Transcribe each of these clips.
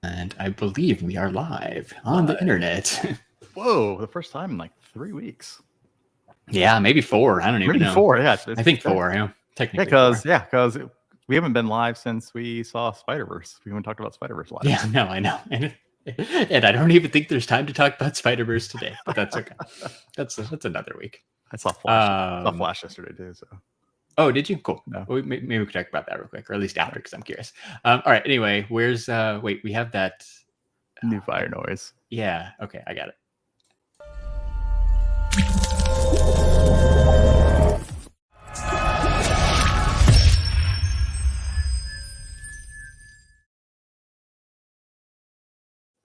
And I believe we are live on the internet. Whoa, the first time in like 3 weeks. Yeah, maybe 4. I don't even know. 4, yeah. I think 4, yeah. Technically because we haven't been live since we saw Spider-Verse. We haven't talked about Spider-Verse live. Yeah, no, I know. And I don't even think there's time to talk about Spider-Verse today, but that's okay. That's another week. I saw Flash yesterday too. So. Oh, did you? Cool. No. Well, maybe we could talk about that real quick, or at least after, because I'm curious. All right. Anyway, where's wait? We have that new fire noise. Yeah. Okay, I got it.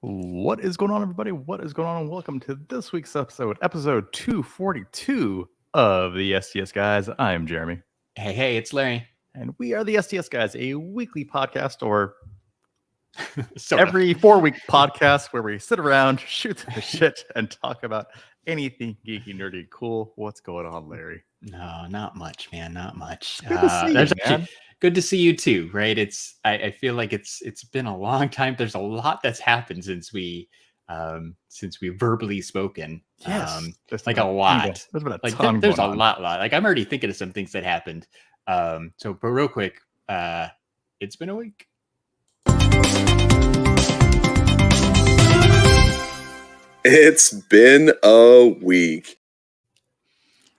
What is going on, everybody? What is going on? And welcome to this week's episode 242 of the STS Guys. I am Jeremy. Hey, it's Larry. And we are the STS Guys, a weekly podcast or sort every 4-week podcast where we sit around, shoot the shit, and talk about anything geeky, nerdy, cool. What's going on, Larry? No, not much, man. Not much. Good to see you, man. Good to see you too, right? I feel like it's been a long time. There's a lot that's happened since we verbally spoken. Yes, like a lot. There's been a like ton there's a on. lot. Like I'm already thinking of some things that happened. But real quick, it's been a week. It's been a week.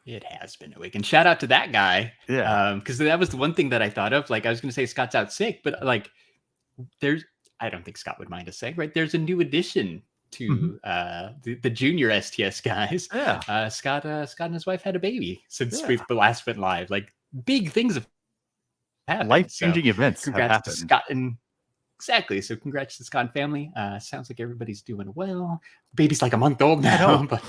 It has been a week, and shout out to that guy. Yeah. Because that was the one thing that I thought of. Like I was going to say Scott's out sick, but like I don't think Scott would mind us saying, right? There's a new addition to the junior STS guys. Yeah. Scott and his wife had a baby since we've last been live. Like big things have happened. Life-changing events have congrats happened. to Scott and exactly. So congrats to Scott and family. Sounds like everybody's doing well. Baby's like a month old now, but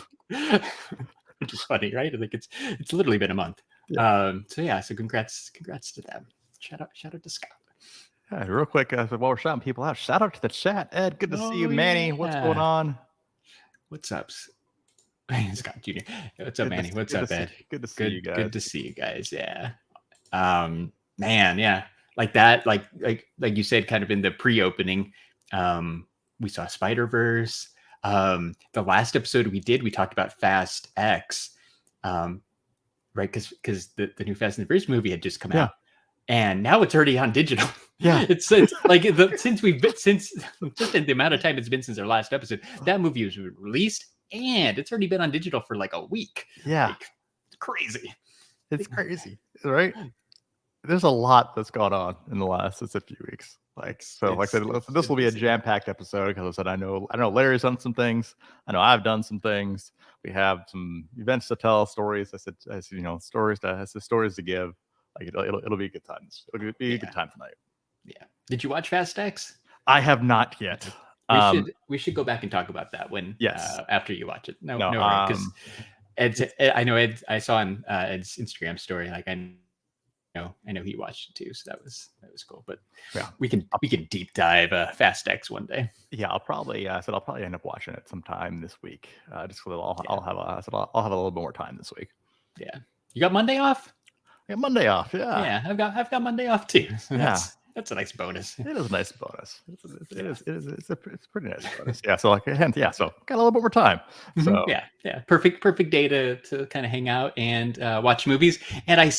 which is funny, right? Like it's literally been a month. Yeah. So congrats to them. Shout out to Scott. Yeah, real quick, while we're shouting people out, shout out to the chat. Ed, good to see you. Manny, what's going on? What's up? Scott Jr. What's up, Manny? What's up, Ed? Good to see you guys. Good to see you guys. Yeah. Man, yeah. Like that, like you said, kind of in the pre-opening, we saw Spider-Verse. The last episode we talked about Fast X, right? Because the new Fast and the Furious movie had just come out, and now it's already on digital. Yeah, it's like since just in the amount of time it's been since our last episode, that movie was released and it's already been on digital for like a week. Yeah, like, it's crazy. It's crazy, right? There's a lot that's gone on in the last a few weeks. Like I said, this will be a jam-packed episode because I know Larry's done some things. I know I've done some things. We have some events to tell, stories. Stories to give. Like it'll be a good time. It'll be a good time tonight. Yeah. Did you watch Fast X? I have not yet. We should go back and talk about that when after you watch it. No, because I know Ed. I saw on Ed's Instagram story. Like I know he watched it too, so that was cool. But we can deep dive Fast X one day. Yeah, I'll probably end up watching it sometime this week. Just so I'll have a little bit more time this week. Yeah, you got Monday off. I got Monday off. Yeah, I've got Monday off too. So that's a nice bonus. It is a nice bonus. It's a pretty nice bonus. Yeah. So so got a little bit more time. So yeah. Perfect day to kind of hang out and watch movies. And I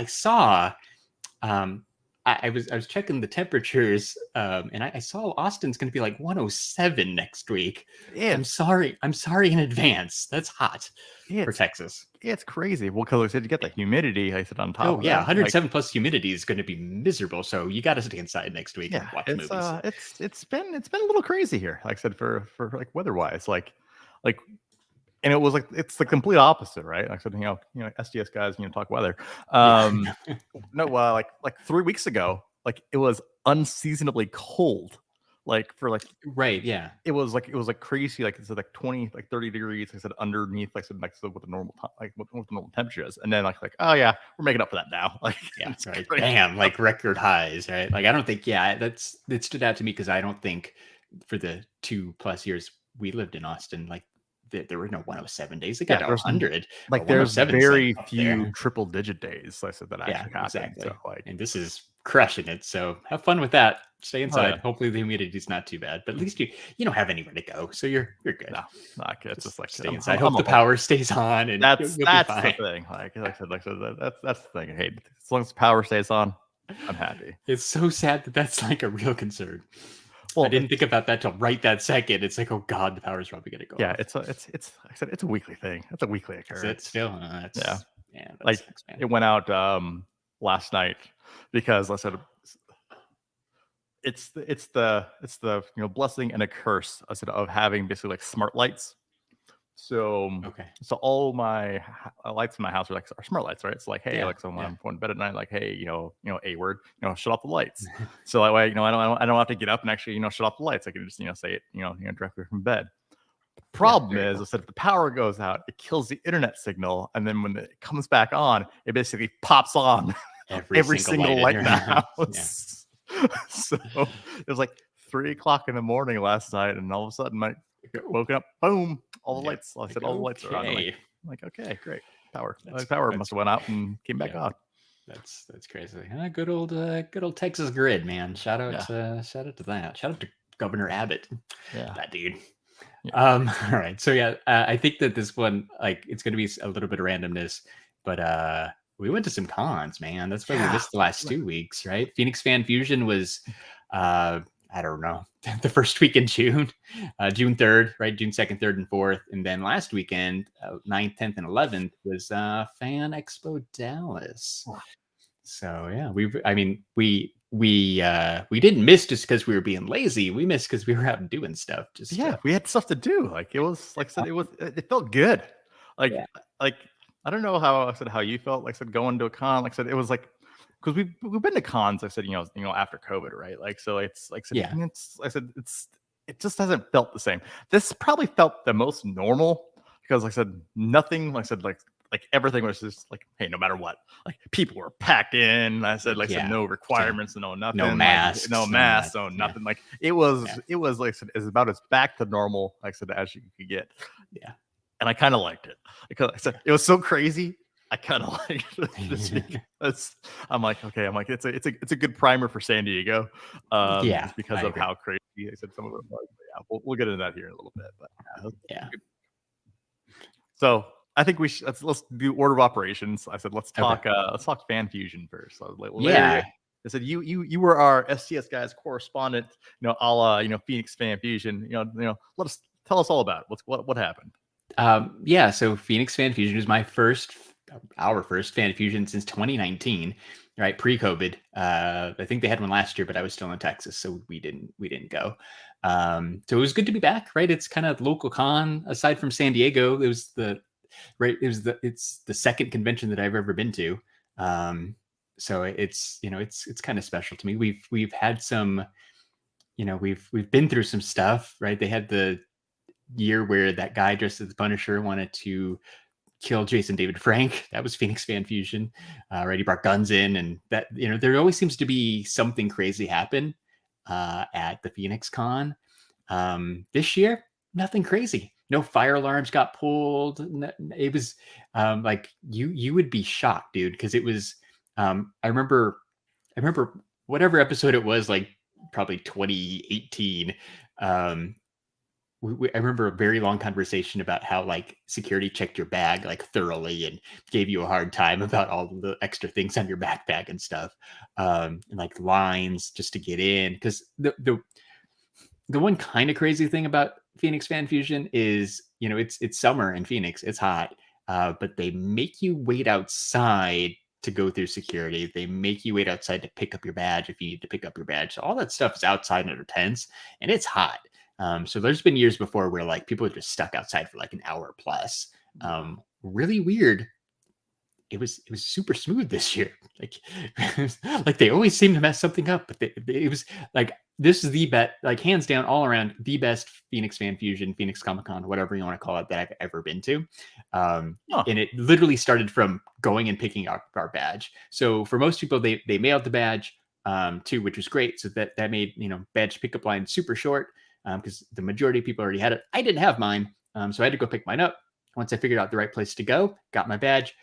saw, I was checking the temperatures, and I saw Austin's going to be like 107 next week. Yeah. I'm sorry in advance. That's hot for Texas. It's crazy. Well, because you get the humidity, I said on top. Oh yeah, 107 plus humidity is going to be miserable. So you got to stay inside next week and watch movies. It's been a little crazy here. Like I said, for like weather wise, like, and it was like it's the complete opposite, right? Like I said, STS guys, talk weather. Like 3 weeks ago, like it was unseasonably cold. Like for like it was like crazy, like it's like 20, like 30 degrees. Like I said underneath, like I said next to what the normal what the normal temperature is, and then like oh yeah, we're making up for that now. Like right. Damn, like record highs, right? Like I don't think that stood out to me because I don't think for the 2+ years we lived in Austin, like there were no 107 days. It got 100. Like there's very few triple digit days. I said that actually happened. Exactly. So, like, and this is crushing it. So have fun with that. Stay inside. yeah. Hopefully the humidity is not too bad, but at least you don't have anywhere to go, so you're good. No, not good. It's just like stay I'm- inside. I'm Hope the power stays on, and That's you'll that's be the fine. thing. Like I said, that's the thing. Hey, as long as the power stays on, I'm happy. It's so sad that that's like a real concern. Well, I didn't think about that till right that second. It's like, oh god, the power's probably gonna go. yeah, off. it's like I said, it's a weekly thing. It's a weekly Is occurrence. it still? Yeah. That Like, sucks, man. It went out last night because I said it's the blessing and a curse, I said, of having basically like smart lights. So Okay. so all my lights in my house are smart lights, right? It's like, hey, Yeah, like, so when yeah. I'm going to bed at night, like, hey, a word, shut off the lights. So that way, I don't have to get up and actually, shut off the lights. I can just, say it, directly from bed. The problem very is, cool. I said, if the power goes out, it kills the internet signal, and then when it comes back on, it basically pops on every single light in the house. So it was like 3:00 in the morning last night, and all of a sudden, I woken up, boom, all the lights. I said, all the lights are on. I'm like, okay, great. Power must have went out and came back on. That's crazy. Good old Texas grid, man. Shout out to that. Shout out to Governor Abbott. Yeah, that dude. Yeah. All right. So yeah, I think that this one, like, it's going to be a little bit of randomness, but we went to some cons, man. That's why we missed the last 2 weeks, right? Phoenix Fan Fusion was, I don't know, the first week in June, June 3rd, right? June 2nd, 3rd, and 4th. And then last weekend, 9th, 10th, and 11th was Fan Expo Dallas. So yeah, we didn't miss just because we were being lazy. We missed because we were out doing stuff. We had stuff to do. Like, it was, like I said, it felt good. Like I don't know how you felt. Like I said, going to a con. Like I said, it was like, because we've been to cons. I said, after COVID, right? Like, so it's like, it just hasn't felt the same. This probably felt the most normal because, like I said, nothing. Like I said, like everything was just like, hey, no matter what, like, people were packed in. I said, like, no requirements, no nothing, no masks, no nothing. Like, it was like I said, it's about as back to normal, like I said, as you could get. Yeah, and I kind of liked it because I said it was so crazy. I kind of liked it just because I'm like, okay, it's a good primer for San Diego, just because of how crazy I said some of it was. Yeah, we'll get into that here in a little bit, but So I think we should let's do order of operations. I said let's talk Fan Fusion first. So, Larry, I said you were our STS Guys correspondent, a la Phoenix Fan Fusion. Tell us all about it. What happened. So Phoenix Fan Fusion is our first Fan Fusion since 2019, right? Pre-COVID. I think they had one last year, but I was still in Texas, so we didn't go. So it was good to be back, right? It's kind of local con aside from San Diego. It's the second convention that I've ever been to. So it's kind of special to me. We've had some, we've been through some stuff, right? They had the year where that guy dressed as the Punisher wanted to kill Jason David Frank. That was Phoenix Fan Fusion. Right, he brought guns in, and that there always seems to be something crazy happen at the Phoenix Con. This year, nothing crazy. No fire alarms got pulled. It was like you would be shocked, dude, because it was. I remember whatever episode it was, like probably 2018. I remember a very long conversation about how, like, security checked your bag like thoroughly and gave you a hard time about all the extra things on your backpack and stuff, and like lines just to get in. Because the one kind of crazy thing about Phoenix Fan Fusion is, it's summer in Phoenix, it's hot, but they make you wait outside to go through security. They make you wait outside to pick up your badge if you need to pick up your badge. So all that stuff is outside under tents, and it's hot. So there's been years before where, like, people are just stuck outside for like an hour plus. Really weird. It was super smooth this year. Like they always seem to mess something up, but it was like, this is the best, like, hands down, all around the best Phoenix Fan Fusion, Phoenix Comic Con, whatever you want to call it, that I've ever been to. And it literally started from going and picking up our badge. So for most people, they mailed the badge too, which was great. So that made badge pickup line super short. Because the majority of people already had it. I didn't have mine, so I had to go pick mine up. Once I figured out the right place to go, got my badge.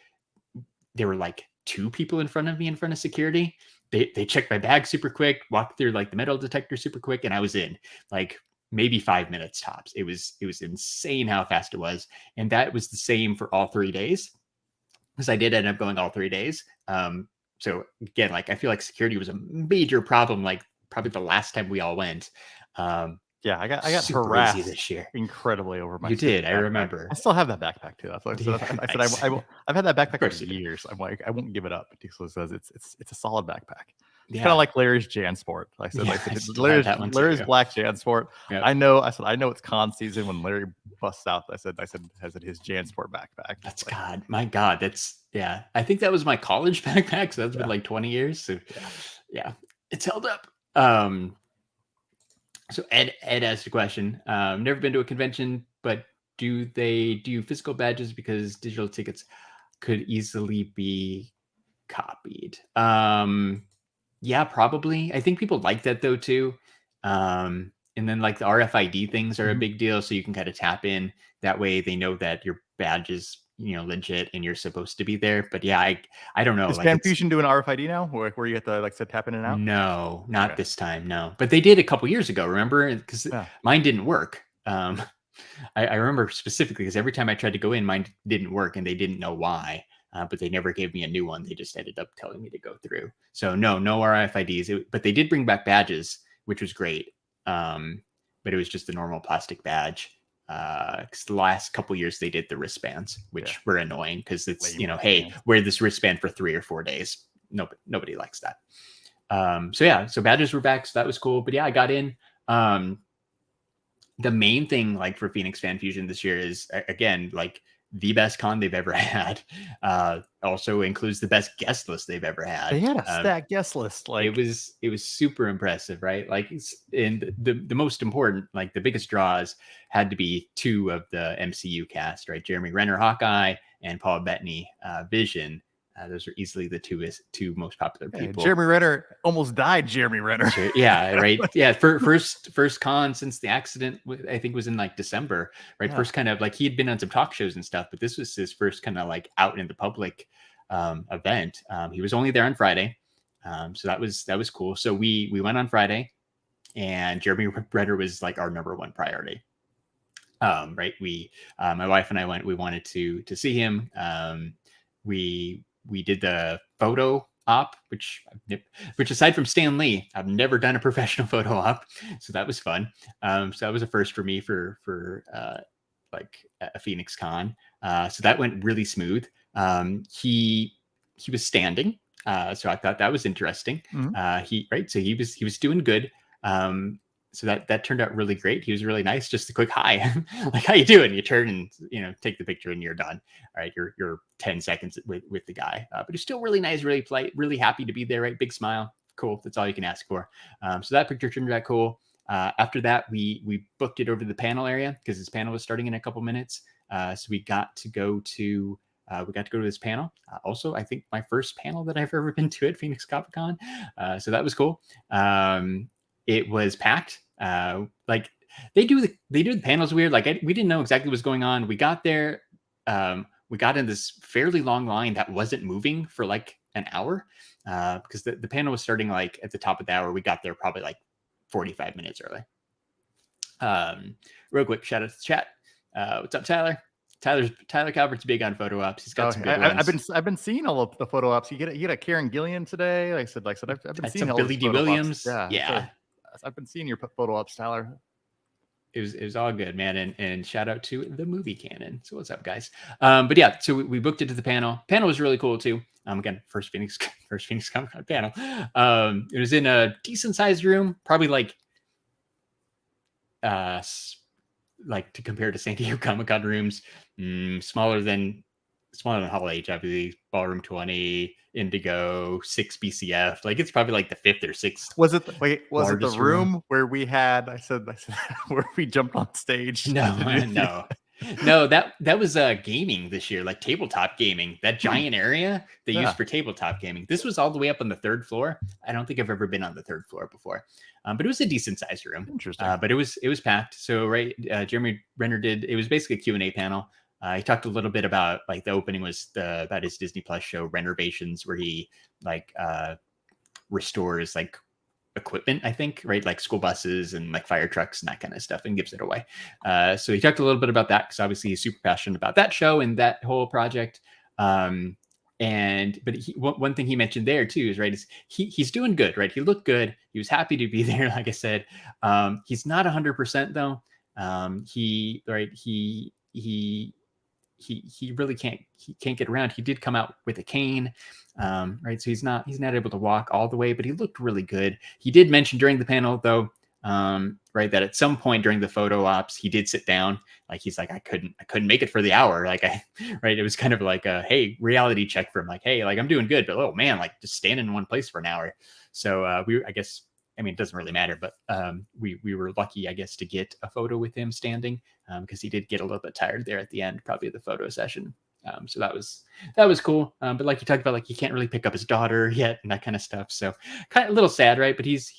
There were like 2 people in front of me in front of security, they checked my bag super quick, walked through like the metal detector super quick, and I was in like maybe 5 minutes tops. It was insane how fast it was. And that was the same for all 3 days, because I did end up going all 3 days. So again, like I feel like security was a major problem, like probably the last time we all went. Yeah, I got super harassed easy this year. incredibly over my. You did, I backpack. remember. I still have that backpack too. That's what I said. I Nice. said I've had that backpack course for you do. years. I'm like, I won't give it up because it's a solid backpack. Yeah. Kind of like Larry's JanSport. I said, Yeah, I still have that one Larry's too. black JanSport. Yep. I know it's con season when Larry busts out. I said has it his JanSport backpack. That's like, my God. That's yeah. I think that was my college backpack. So that's been like 20 years. So yeah, it's held up. So Ed asked a question. Never been to a convention, but do they do physical badges because digital tickets could easily be copied? Yeah, probably. I think people like that though too. And then like the RFID things are a big deal, so you can kind of tap in. That way they know that your badge is legit and you're supposed to be there. But yeah, I don't know. Is like FanFusion doing RFID now, where you have to like tap in and out? No, not this time. No, but they did a couple years ago. Remember, because mine didn't work. I remember specifically because every time I tried to go in, mine didn't work, and they didn't know why. But they never gave me a new one. They just ended up telling me to go through. So no RFIDs. But they did bring back badges, which was great. But it was just a normal plastic badge. Because the last couple years they did the wristbands, which were annoying because it's hey, wear this wristband for 3 or 4 days. Nobody likes that. So badges were back, so that was cool. But yeah, I got in. The main thing like for Phoenix Fan Fusion this year is again like the best con they've ever had. Also includes the best guest list they've ever had. They had a stacked guest list. Like it was super impressive, right? Like and the most important, like the biggest draws had to be 2 of the MCU cast, right? Jeremy Renner, Hawkeye, and Paul Bettany, Vision. Those are easily the two most popular people. Jeremy Renner almost died. Jeremy Renner. Yeah, right. Yeah, first con since the accident, I think was in like December, right? Yeah. First kind of like he had been on some talk shows and stuff, but this was his first kind of like out in the public event. He was only there on Friday, so that was cool. So we went on Friday, and Jeremy Renner was like our number one priority. Right? We my wife and I went. We wanted to see him. We did the photo op, which aside from Stan Lee, I've never done a professional photo op, so that was fun. So that was a first for me for like a Phoenix Con. So that went really smooth. He was standing, so I thought that was interesting. So he was doing good. So that turned out really great. He was really nice. Just a quick hi, like how you doing? You turn and take the picture and you're done. All right, you're 10 seconds with the guy, but he's still really nice, really polite, really happy to be there. Right, big smile. Cool. That's all you can ask for. So that picture turned out cool. After that, we booked it over to the panel area because this panel was starting in a couple minutes. So we got to go to this panel. Also, I think my first panel that I've ever been to at Phoenix Comic Con. So that was cool. It was packed. Like they do the panels weird. Like we didn't know exactly what was going on. We got there. We got in this fairly long line that wasn't moving for like an hour because the panel was starting like at the top of the hour. We got there probably like 45 minutes early. Real quick, shout out to the chat. What's up, Tyler? Tyler Calvert's big on photo ops. He's got some good ones. I've been seeing all of the photo ops. You get a Karen Gillian today. Like I said, I've been seeing all Billy D. Williams. Yeah. I've been seeing your photo ops, Tyler. It was all good, man. And shout out to the movie canon. So what's up, guys? But yeah, so we booked it to the panel. Panel was really cool too. Again, first Phoenix Comic Con panel. It was in a decent sized room, probably like to compare to San Diego Comic Con rooms, smaller than Hall H, obviously. Ballroom 20, Indigo, 6 BCF. Like it's probably like the 5th or 6th. Was it the room where we had? I said where we jumped on stage? No. That was gaming this year, like tabletop gaming. That giant area they used for tabletop gaming. This was all the way up on the 3rd floor. I don't think I've ever been on the 3rd floor before, but it was a decent sized room. Interesting. But it was packed. So Jeremy Renner it was basically a Q&A panel. He talked a little bit about like the opening was about his Disney Plus show Renovations, where he like restores like equipment, I think, right? Like school buses and like fire trucks and that kind of stuff, and gives it away. So he talked a little bit about that because obviously he's super passionate about that show and that whole project. But one thing he mentioned there too is, right, is he's doing good, right? He looked good. He was happy to be there. Like I said, he's not 100% though. He really can't get around. He did come out with a cane, right? So he's not able to walk all the way, but he looked really good. He did mention during the panel though, right, that at some point during the photo ops, he did sit down. Like he's like, I couldn't make it for the hour. Like right. It was kind of like a, hey, reality check for him. Like, hey, like I'm doing good, but oh man, like just standing in one place for an hour. So I guess, I mean, it doesn't really matter, but we were lucky, I guess, to get a photo with him standing, because he did get a little bit tired there at the end, probably of the photo session. So that was cool. But like you talked about, like he can't really pick up his daughter yet and that kind of stuff. So kind of a little sad, right? But he's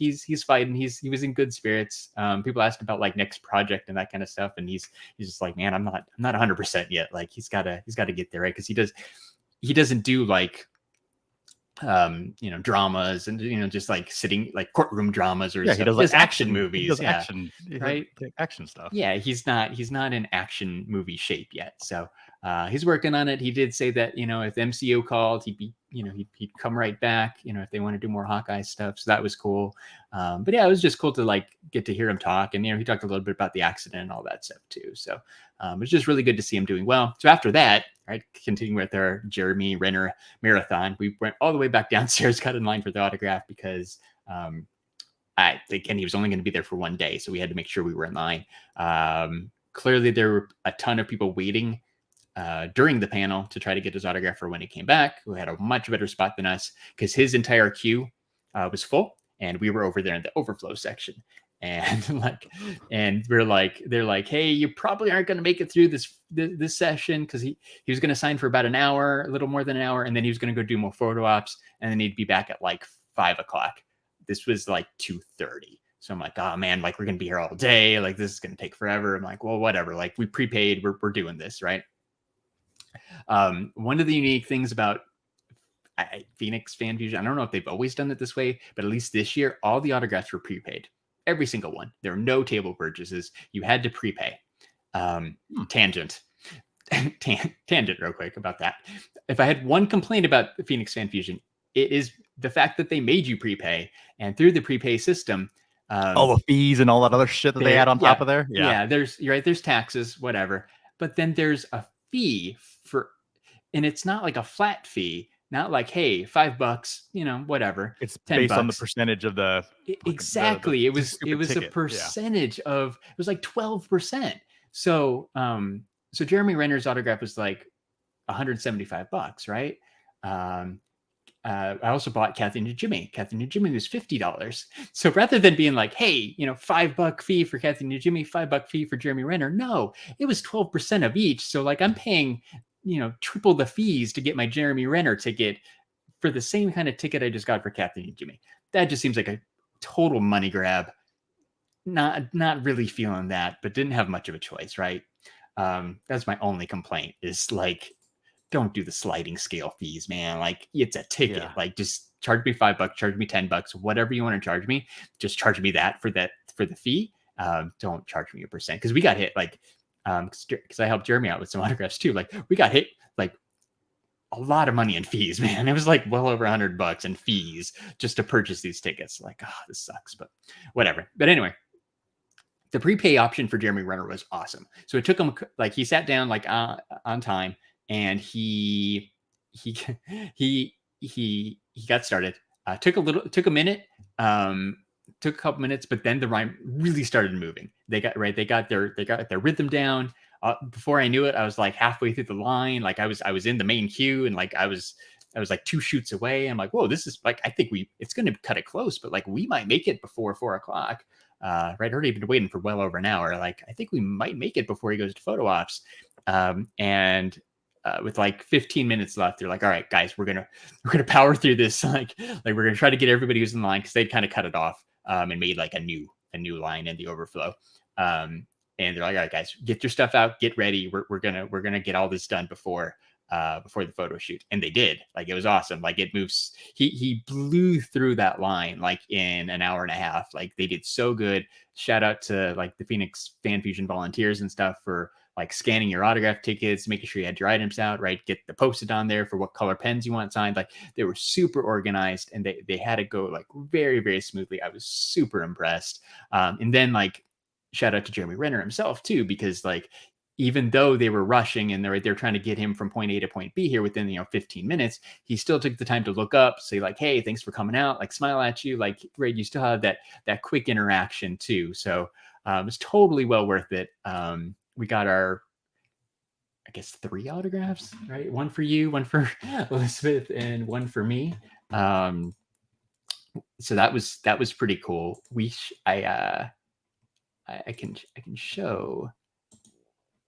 fighting. He was in good spirits. People asked about like next project and that kind of stuff, and he's just like, man, I'm not 100% yet. Like he's gotta get there, right? Because he doesn't do like dramas and just like sitting like courtroom dramas or he does like action movies. He does action, right? Action stuff. Yeah, he's not in action movie shape yet. So he's working on it. He did say that, if the MCU called, he'd come right back, if they want to do more Hawkeye stuff. So that was cool. But yeah, it was just cool to like get to hear him talk. And, he talked a little bit about the accident and all that stuff too. So it was just really good to see him doing well. So after that, right, continuing with our Jeremy Renner marathon, we went all the way back downstairs, got in line for the autograph because I think, and he was only going to be there for one day. So we had to make sure we were in line. Clearly there were a ton of people waiting during the panel to try to get his autograph for when he came back, who had a much better spot than us because his entire queue was full and we were over there in the overflow section. And they're like, hey, you probably aren't going to make it through this session because he was going to sign for about an hour, a little more than an hour, and then he was going to go do more photo ops, and then he'd be back at like 5 o'clock. This was like 2:30. So I'm like, oh man, like we're going to be here all day. Like this is going to take forever. I'm like, well, whatever. Like we prepaid, we're doing this, right? One of the unique things about Phoenix Fan Fusion, I don't know if they've always done it this way, but at least this year, all the autographs were prepaid. Every single one. There were no table purchases. You had to prepay. Tangent real quick about that. If I had one complaint about the Phoenix Fan Fusion, it is the fact that they made you prepay, and through the prepay system, all the fees and all that other shit that they add on top of there. Yeah, there's taxes, whatever. But then there's a fee and it's not like a flat fee. Not like, hey, $5, whatever. It's based on the percentage of the exactly. It was a percentage of, it was like 12%. So Jeremy Renner's autograph was like $175, right? I also bought Kathy Najimy. Kathy Najimy was $50. So rather than being like, hey, $5 fee for Kathy Najimy, $5 fee for Jeremy Renner, no, it was 12% of each. So like I'm paying triple the fees to get my Jeremy Renner ticket for the same kind of ticket I just got for Kathy and Jimmy. That just seems like a total money grab. Not really feeling that, but didn't have much of a choice, right? That's my only complaint is like, don't do the sliding scale fees, man. Like it's a ticket. Yeah. Like just charge me $5, charge me $10, whatever you want to charge me. Just charge me that for the fee. Don't charge me a percent because we got hit like. Because I helped Jeremy out with some autographs too. Like we got hit like a lot of money in fees, man. It was like well over $100 in fees just to purchase these tickets. Like, oh, this sucks, but whatever. But anyway, the prepay option for Jeremy Renner was awesome. So it took him like he sat down like on time and he got started. Took a minute. Took a couple minutes, but then the rhyme really started moving. They got their rhythm down. Before I knew it, I was like halfway through the line. Like I was in the main queue, and like I was like 2 shoots away. I'm like, whoa, this is like I think it's going to cut it close, but like we might make it before 4 o'clock. Right, already been waiting for well over an hour. Like I think we might make it before he goes to photo ops. With like 15 minutes left, they're like, all right, guys, we're gonna power through this. Like we're gonna try to get everybody who's in line because they'd kind of cut it off. And made like a new line in the overflow. And they're like, all right, guys, get your stuff out, get ready. We're gonna get all this done before before the photo shoot, and they did. Like, it was awesome. Like, it moves. He blew through that line like in an hour and a half. Like, they did so good. Shout out to like the Phoenix Fan Fusion volunteers and stuff for like scanning your autograph tickets, making sure you had your items out, right? Get the post-it on there for what color pens you want signed. Like, they were super organized, and they had it go like very, very smoothly. I was super impressed. And then like, shout out to Jeremy Renner himself too, because like, even though they were rushing and they're trying to get him from point A to point B here within 15 minutes, he still took the time to look up, say like, hey, thanks for coming out, like smile at you, like, right, you still have that quick interaction too. So it was totally well worth it. We got our, I guess, 3 autographs, right? One for you, one for Elizabeth, and one for me. So that was pretty cool. I can show.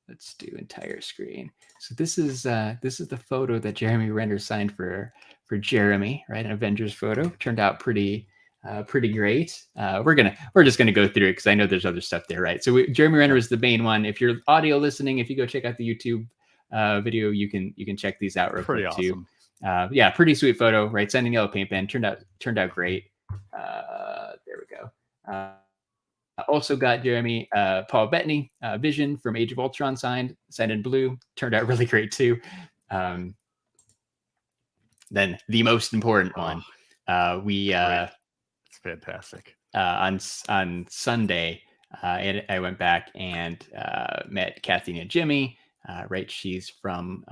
Let's do entire screen. So this is the photo that Jeremy Renner signed for Jeremy, right? An Avengers photo. Turned out pretty great. We're just gonna go through it because I know there's other stuff there, right? So Jeremy Renner is the main one. If you're audio listening, if you go check out the YouTube video, you can check these out real quick awesome. too. Yeah, pretty sweet photo, right? Sand and yellow paint pen. Turned out great. There we go. Also got Jeremy Paul Bettany Vision from Age of Ultron signed in blue. Turned out really great too. Then the most important one, it's fantastic. On Sunday, I went back and met Kathy and Jimmy. Right, she's from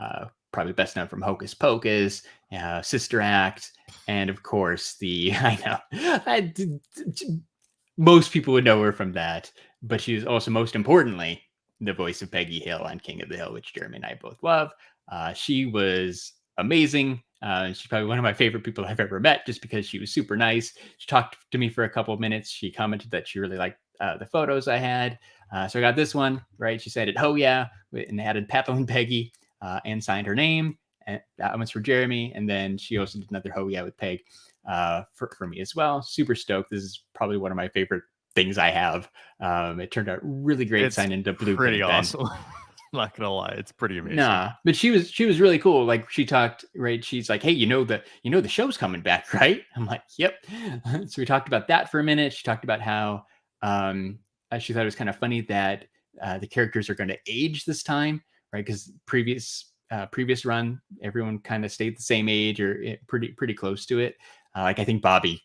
probably best known from Hocus Pocus, Sister Act, and of course most people would know her from that, but she was also, most importantly, the voice of Peggy Hill on King of the Hill, which Jeremy and I both love. She was amazing. She's probably one of my favorite people I've ever met, just because she was super nice. She talked to me for a couple of minutes. She commented that she really liked the photos I had. So I got this one, right? She said it, oh yeah, and added Paddling Peggy and signed her name. And that one's for Jeremy. And then she also did another oh yeah with Peg for me as well. Super stoked. This is probably one of my favorite things I have. It turned out really great. It's signed into blue. Pretty awesome. I'm not gonna lie, it's pretty amazing. Nah, but she was really cool. Like, she talked, right? She's like, hey, the show's coming back, right? I'm like, yep. So we talked about that for a minute. She talked about how she thought it was kind of funny that the characters are going to age this time, right? Because previous run, everyone kind of stayed the same age or pretty close to it. Like, I think Bobby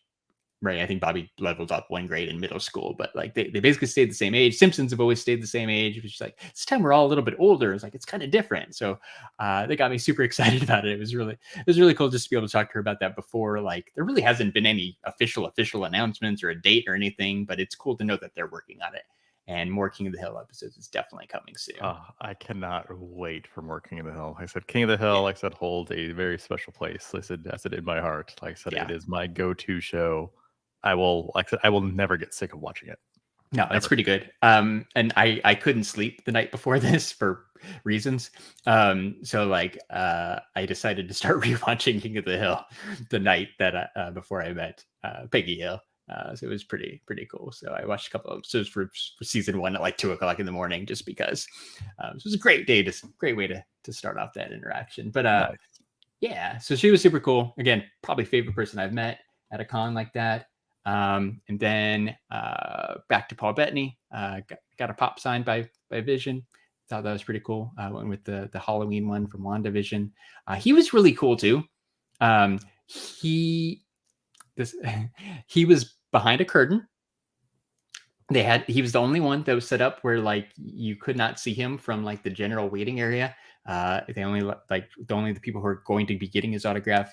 leveled up 1 grade in middle school, but like they basically stayed the same age. Simpsons have always stayed the same age. It's just like, this time we're all a little bit older. It's like, it's kind of different. So they got me super excited about it. It was really cool just to be able to talk to her about that before. Like, there really hasn't been any official announcements or a date or anything, but it's cool to know that they're working on it. And more King of the Hill episodes is definitely coming soon. I cannot wait for more King of the Hill. Like I said, King of the Hill, like I said, holds a very special place. Like I said in my heart. Like I said, It is my go-to show. I will never get sick of watching it. No, it's pretty good. And I couldn't sleep the night before this for reasons. So like I decided to start rewatching King of the Hill the night that before I met Peggy Hill. So it was pretty cool. So I watched a couple of episodes for season 1 at like 2:00 in the morning, just because it was a great way to start off that interaction. But nice. Yeah, so she was super cool. Again, probably favorite person I've met at a con like that. And then back to Paul Bettany, got a pop signed by Vision. Thought that was pretty cool. Went with the Halloween one from WandaVision. He was really cool too. He was behind a curtain. He was the only one that was set up where like you could not see him from like the general waiting area. The people who are going to be getting his autograph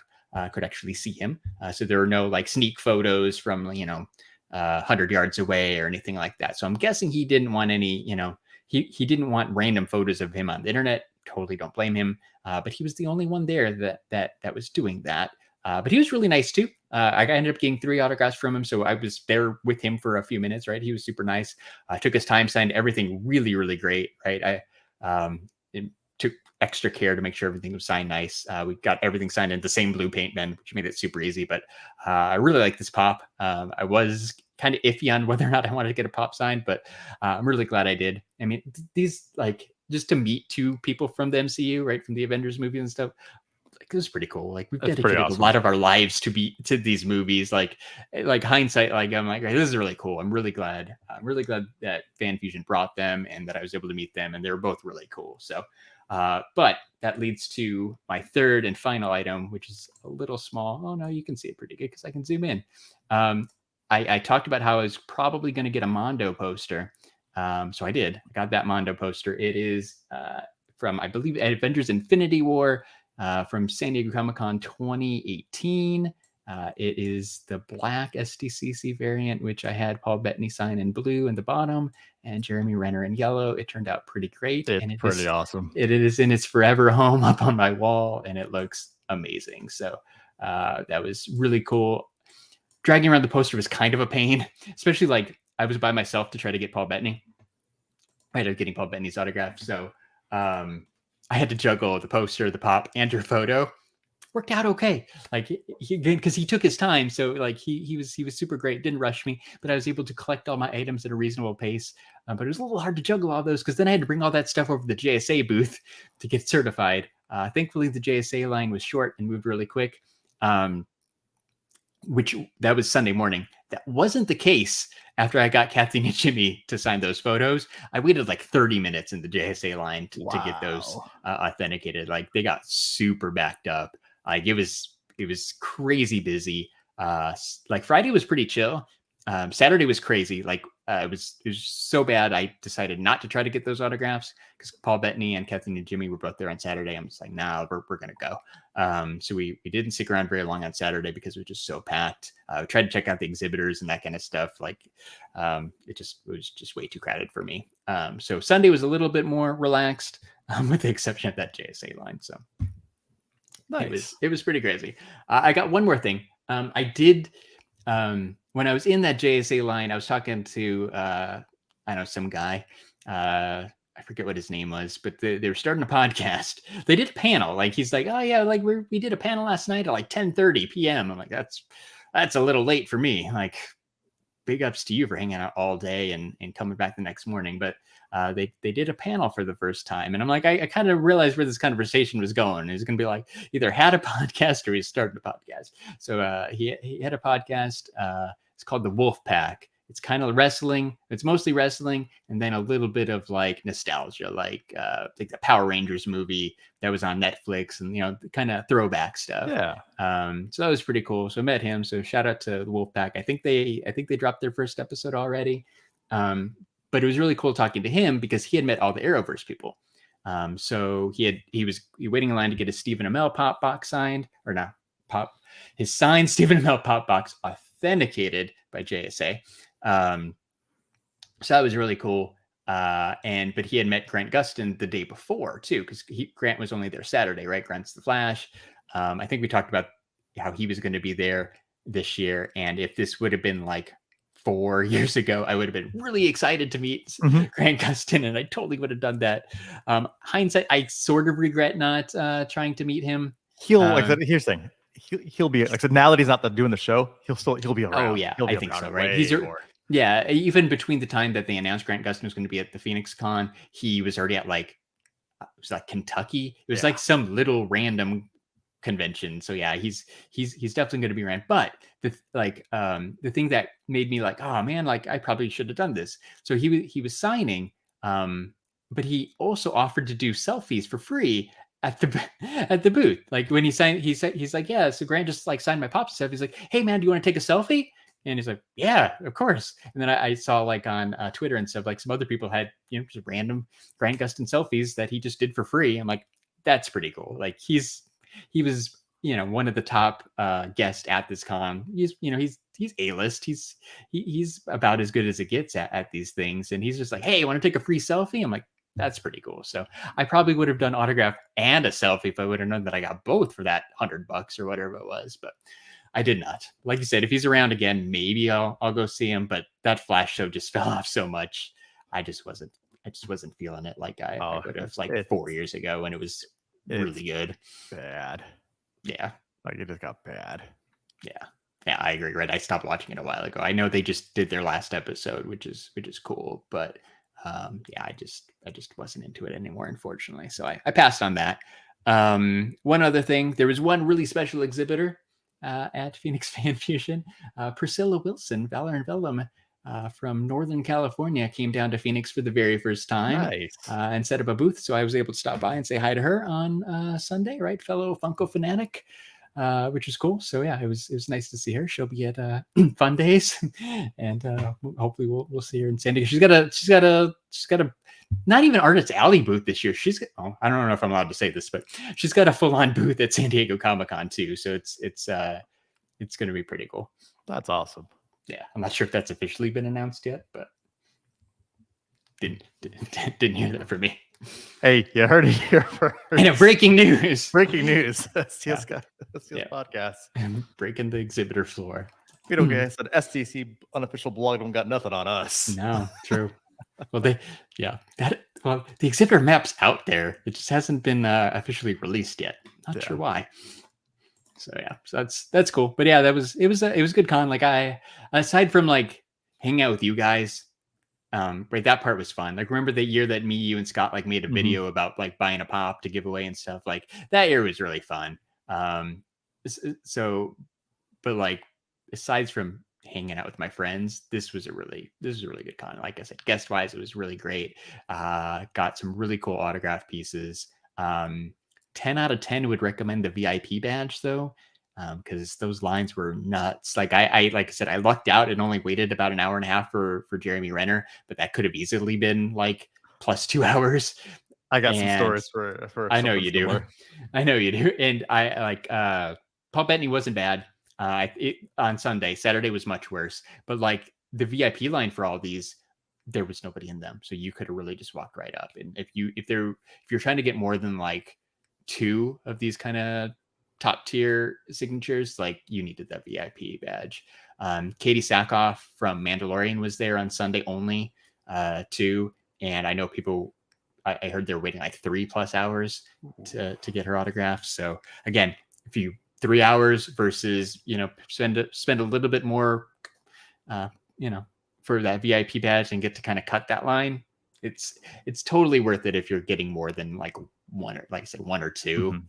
could actually see him. So there were no like sneak photos from 100 yards away or anything like that. So I'm guessing he didn't want any, he didn't want random photos of him on the internet. Totally don't blame him. But he was the only one there that was doing that. But he was really nice too. I ended up getting 3 autographs from him. So I was there with him for a few minutes, right? He was super nice. Took his time, signed everything really, really great, right? It took extra care to make sure everything was signed nice. We got everything signed in the same blue paint pen, which made it super easy. But I really like this pop. I was kind of iffy on whether or not I wanted to get a pop signed, but I'm really glad I did. I mean, these like just to meet two people from the MCU, right, from the Avengers movies and stuff. Like, it was pretty cool. Like, we've That's dedicated pretty awesome. a lot of our lives to these movies. Like hindsight, like I'm like, this is really cool. I'm really glad that Fan Fusion brought them and that I was able to meet them, and they were both really cool. So, but that leads to my third and final item, which is a little small. Oh no, you can see it pretty good because I can zoom in. I talked about how I was probably going to get a Mondo poster. So I did. I got that Mondo poster. It is from, I believe, Avengers Infinity War. From San Diego Comic-Con 2018. It is the black SDCC variant, which I had Paul Bettany sign in blue in the bottom and Jeremy Renner in yellow. It turned out pretty great. It's pretty awesome. It is in its forever home up on my wall, and it looks amazing. So that was really cool. Dragging around the poster was kind of a pain, especially like I was by myself to try to get Paul Bettany. I ended up getting Paul Bettany's autograph. So I had to juggle the poster, the pop, and your photo. Worked out okay. Like because he took his time, so like he was super great. Didn't rush me, but I was able to collect all my items at a reasonable pace. But it was a little hard to juggle all those because then I had to bring all that stuff over to the JSA booth to get certified. Thankfully, the JSA line was short and moved really quick. Which that was Sunday morning. That wasn't the case after I got Kathleen and Jimmy to sign those photos. I waited like 30 minutes in the JSA line to get those authenticated. Like they got super backed up. Like it was crazy busy. Like Friday was pretty chill. Saturday was crazy. Like it was so bad. I decided not to try to get those autographs because Paul Bettany and Kathleen and Jimmy were both there on Saturday. I'm just like, nah, we're gonna go. So we didn't stick around very long on Saturday because it was just so packed. We tried to check out the exhibitors and that kind of stuff. Like it was just way too crowded for me. So Sunday was a little bit more relaxed, with the exception of that JSA line. So nice. It was pretty crazy. I got one more thing. I did. When I was in that JSA line, I was talking to, some guy, I forget what his name was, but they were starting a podcast. They did a panel. Like, he's like, oh yeah, like we did a panel last night at like 10:30 PM. I'm like, that's a little late for me. Like, big ups to you for hanging out all day and coming back the next morning. But they did a panel for the first time. And I'm like, I kind of realized where this conversation was going. It was going to be like either had a podcast or he started a podcast. So he had a podcast. It's called The Wolf Pack. It's kind of wrestling. It's mostly wrestling and then a little bit of like nostalgia, like the Power Rangers movie that was on Netflix and, kind of throwback stuff. Yeah. So that was pretty cool. So I met him. So shout out to the Wolf Pack. I think they dropped their first episode already. But it was really cool talking to him because he had met all the Arrowverse people. So he was waiting in line to get his Stephen Amell pop box signed, or not pop, his signed Stephen Amell pop box authenticated by JSA. So that was really cool. But he had met Grant Gustin the day before too, because Grant was only there Saturday, right? Grant's the Flash. I think we talked about how he was going to be there this year, and if this would have been like 4 years ago, I would have been really excited to meet Grant Gustin, and I totally would have done that. Hindsight, I sort of regret not trying to meet him. Here's the thing. He'll be like, so now that he's not doing the show, he'll be around. Oh yeah, I think so, right? Even between the time that they announced Grant Gustin was going to be at the Phoenix Con, he was already at it was like Kentucky. It was like some little random convention. So yeah, he's definitely going to be around. But the thing that made me like, oh man, like I probably should have done this. So he was signing, but he also offered to do selfies for free at the booth. Like when he signed, he's like, yeah. So Grant just like signed my pop stuff. He's like, hey man, do you want to take a selfie? And he's like, yeah, of course. And then I saw like on Twitter and stuff, like some other people had, just random Grant Gustin selfies that he just did for free. I'm like, that's pretty cool. Like he was, one of the top guests at this con. He's A-list. He's about as good as it gets at these things. And he's just like, hey, you want to take a free selfie? I'm like, that's pretty cool. So I probably would have done autograph and a selfie if I would have known that I got both for that $100 or whatever it was. But I did not. Like you said, if he's around again, maybe I'll go see him. But that Flash show just fell off so much. I just wasn't feeling it like I would have 4 years ago when it was really good. Bad. Yeah. Like it just got bad. Yeah. Yeah, I agree. Right. I stopped watching it a while ago. I know they just did their last episode, which is cool. But Yeah, I just wasn't into it anymore, unfortunately. So I passed on that. One other thing, there was one really special exhibitor at Phoenix Fan Fusion. Priscilla Wilson, Valor and Vellum, from Northern California, came down to Phoenix for the very first time. Nice. And set up a booth. So I was able to stop by and say hi to her on Sunday, right? Fellow Funko fanatic. Which was cool. So yeah, it was nice to see her. She'll be at Fun Days, and hopefully we'll see her in San Diego. She's got a not even Artist Alley booth this year. I don't know if I'm allowed to say this, but she's got a full on booth at San Diego Comic-Con too. So it's going to be pretty cool. That's awesome. Yeah, I'm not sure if that's officially been announced yet, but didn't hear that from me. Hey, you heard it here first. I know, breaking news. Breaking news. STS Yeah. Podcast. Breaking the exhibitor floor. We don't get an STC unofficial blog. Don't got nothing on us. No, true. Well, the exhibitor map's out there. It just hasn't been officially released yet. Not sure why. So yeah, so that's cool. But yeah, it was a good con. Like aside from like hanging out with you guys. Right, that part was fun. Like, remember the year that me, you, and Scott like made a video about like buying a pop to give away and stuff. Like that year was really fun. So, but like aside from hanging out with my friends, this was a really good con. Like I said, guest wise, it was really great. Got some really cool autograph pieces. 10 out of 10 would recommend the VIP badge though. Because those lines were nuts. Like I like I said, I lucked out and only waited about an hour and a half for Jeremy Renner, but that could have easily been like plus 2 hours. I got some stories for I know you do. I know you do. And I like Paul Bettany wasn't bad. On Sunday. Saturday was much worse. But like the VIP line for all these, there was nobody in them. So you could have really just walked right up. And if you're trying to get more than like 2 of these kind of top tier signatures, like you needed that VIP badge. Katie Sackhoff from Mandalorian was there on Sunday only too. And I know people, I heard they're waiting like 3+ hours to get her autograph. So again, if you 3 hours versus, spend a little bit more, for that VIP badge and get to kind of cut that line, it's totally worth it if you're getting more than like one, or like I said, 1 or 2.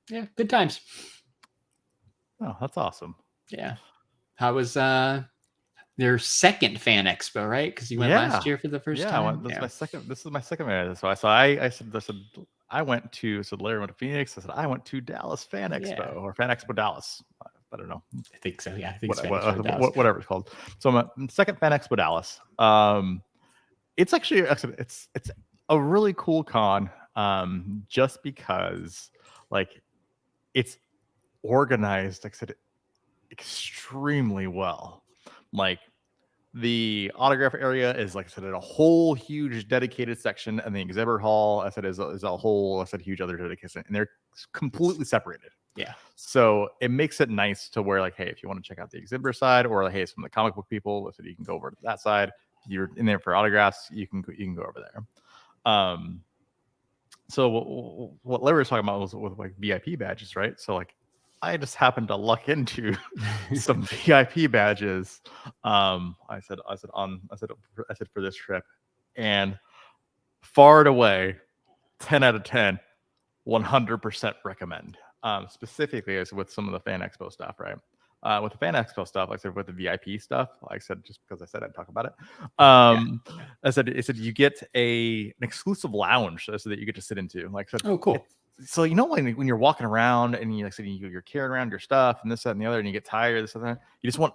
Yeah, good times. Oh, that's awesome. Yeah. How was their second fan expo, right? Because you went last year for the first time. This is my second fan. So I went to, so Larry went to Phoenix. I said I went to Dallas Fan Expo or Fan Expo Dallas. I don't know. I think so. Yeah, I think whatever it's called. So I'm at second Fan Expo Dallas. It's actually it's a really cool con. Just because like it's organized, like I said, extremely well. Like the autograph area is, like I said, in a whole huge dedicated section, and the exhibit hall, I said, is a whole, I said, huge other dedication, and they're completely separated. Yeah. So it makes it nice to where, like, hey, if you want to check out the exhibitor side, or like, hey, some of the comic book people, I said, you can go over to that side. If you're in there for autographs, you can go over there. So what Larry was talking about was with like VIP badges, right? So like I just happened to luck into some VIP badges. I said for this trip, and far and away, 10 out of 10, 100% recommend. Specifically as with some of the Fan Expo stuff, right? With the Fan Expo stuff, like I said, with the VIP stuff, like I said, just because I said I'd talk about it. I said you get an exclusive lounge so that you get to sit into. Like I said, oh, cool. So when you're walking around and you're carrying around your stuff and this, that, and the other, and you get tired, this, and that, you just want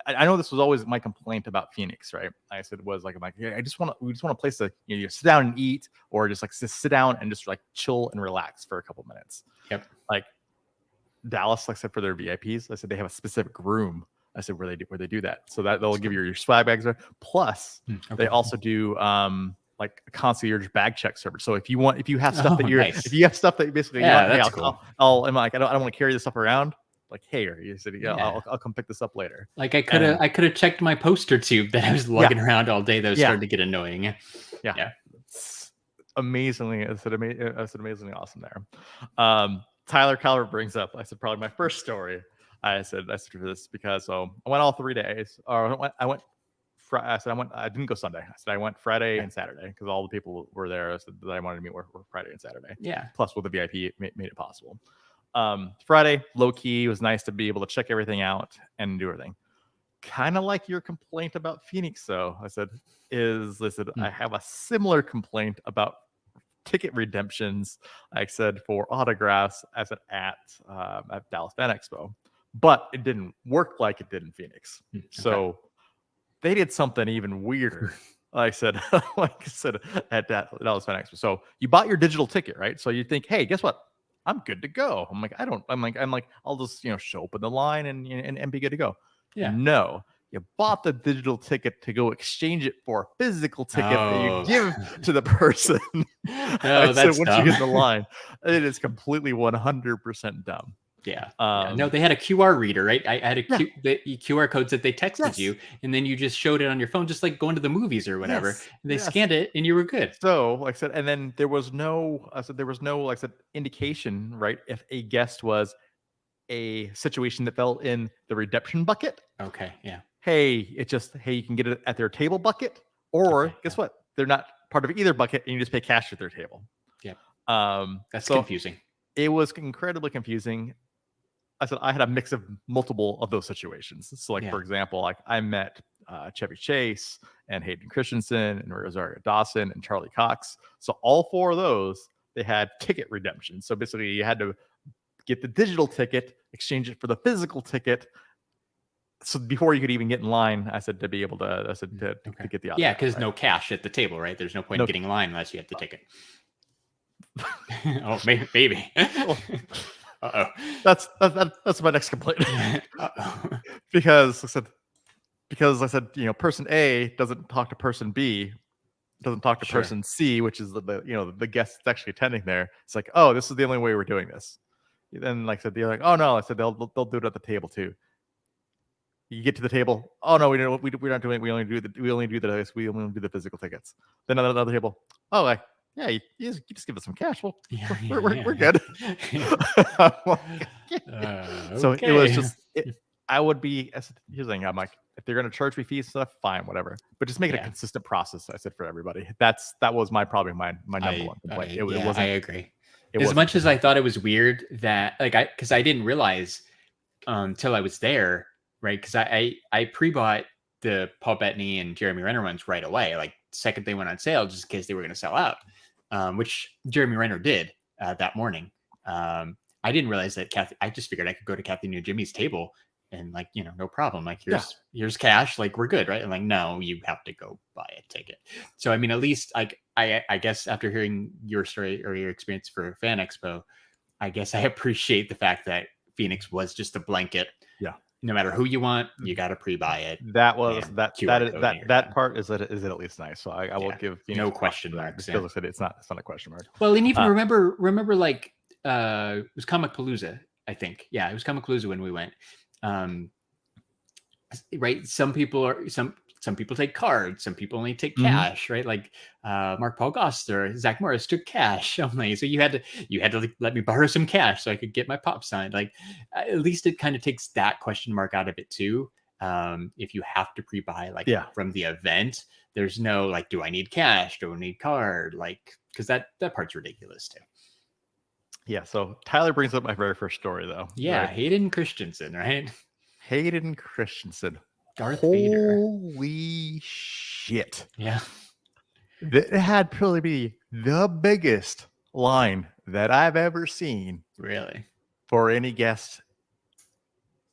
I know this was always my complaint about Phoenix, right? I said we just want a place to you sit down and eat, or just sit down and just like chill and relax for a couple minutes. Yep. Like Dallas, like I said, for their VIPs, I said they have a specific room. I said where they do that, so that they'll give you your swag bags. Plus, they also do like a concierge bag check service. So if you have stuff if you have stuff that basically, that's cool. I don't want to carry this stuff around. Like, hey, you said, I'll come pick this up later. Like I could have checked my poster tube that I was lugging around all day. That was starting to get annoying. Yeah. It's amazingly awesome there. Tyler Calvert brings up, I said, probably my first story. I said for this because I went all 3 days, or I went I said I didn't go Sunday. I said I went Friday and Saturday because all the people were there. I said that I wanted to meet were Friday and Saturday. Yeah. Plus with the VIP, it made it possible. Friday, low key, it was nice to be able to check everything out and do everything. Kind of like your complaint about Phoenix, though. I said, I have a similar complaint about ticket redemptions. I said for autographs. I said at Dallas Fan Expo, but it didn't work like it did in Phoenix. Okay. So they did something even weirder. I said at Dallas Fan Expo. So you bought your digital ticket, right? So you think, hey, guess what? I'm good to go. I'm like, I'll just show up in the line and be good to go. Yeah. No, you bought the digital ticket to go exchange it for a physical ticket that you give to the person. No, that's once dumb. you get in the line, it is completely 100% dumb. Yeah. No, they had a QR reader, right? I had the QR codes that they texted you, and then you just showed it on your phone, just like going to the movies or whatever. And they scanned it, and you were good. So, like I said, and then there was no indication, right? If a guest was a situation that fell in the redemption bucket. Okay. Yeah. Hey, you can get it at their table bucket, or guess what? They're not part of either bucket, and you just pay cash at their table. Yeah. That's so confusing. It was incredibly confusing. I said I had a mix of multiple of those situations. So, for example, like I met Chevy Chase and Hayden Christensen and Rosario Dawson and Charlie Cox. So all four of those, they had ticket redemption. So basically, you had to get the digital ticket, exchange it for the physical ticket. So before you could even get in line, I said to be able to, to get the autograph. Yeah, because no cash at the table, right? There's no point in getting in line unless you have the ticket. Oh, maybe. Uh-oh. That's my next complaint. because I said, person A doesn't talk to person B, doesn't talk to person C, which is the guest that's actually attending there. It's like, oh, this is the only way we're doing this. Then, like I said, they're like, oh no, I said they'll do it at the table too. You get to the table. Oh no, we're not doing it. We only do the physical tickets. Then another table. Oh, like, yeah, you just give us some cash. Well, we're good. So it was just. I would be. Here's the thing. I'm like, if they're going to charge me fees and stuff, fine, whatever. But just make it a consistent process. I said for everybody. That was my number one complaint. It wasn't. I agree. As much as I thought it was weird that because I didn't realize until I was there, right? Because I pre-bought the Paul Bettany and Jeremy Renner ones right away, like second they went on sale, just in case they were going to sell out, which Jeremy Renner did that morning. I didn't realize that I just figured I could go to Kathy New Jimmy's table and no problem. Like here's cash, like we're good, right? And like, no, you have to go buy a ticket. So I mean, at least I guess after hearing your story or your experience for Fan Expo, I guess I appreciate the fact that Phoenix was just a blanket. Yeah. No matter who you want, you got to pre-buy it. That part is at least nice. So I will give Phoenix no question marks. Yeah. It's not a question mark. Well, and even remember like it was Comic Palooza, I think. Yeah, it was Comic Palooza when we went. Right. Some people take cards. Some people only take cash, right? Like Mark Paul Goss or Zach Morris took cash only. So you had to let me borrow some cash so I could get my pop signed. Like at least it kind of takes that question mark out of it too. If you have to pre-buy from the event, there's no like, do I need cash? Do I need card? Like, because that part's ridiculous too. Yeah. So Tyler brings up my very first story though. Yeah, right? Hayden Christensen, right? Hayden Christensen. Darth Vader. Holy shit. Yeah. That had probably be the biggest line that I've ever seen. Really? For any guest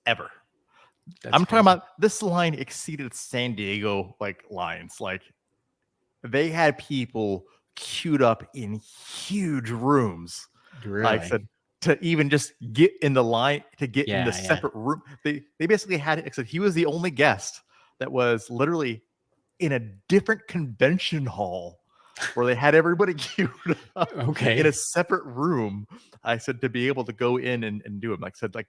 ever. I'm talking about this line exceeded San Diego lines. Like they had people queued up in huge rooms. Really? Like I said, to even just get in the line to get in the separate room. They basically had it, except he was the only guest that was literally in a different convention hall where they had everybody queued up in a separate room. I said to be able to go in and do it. Like I said, like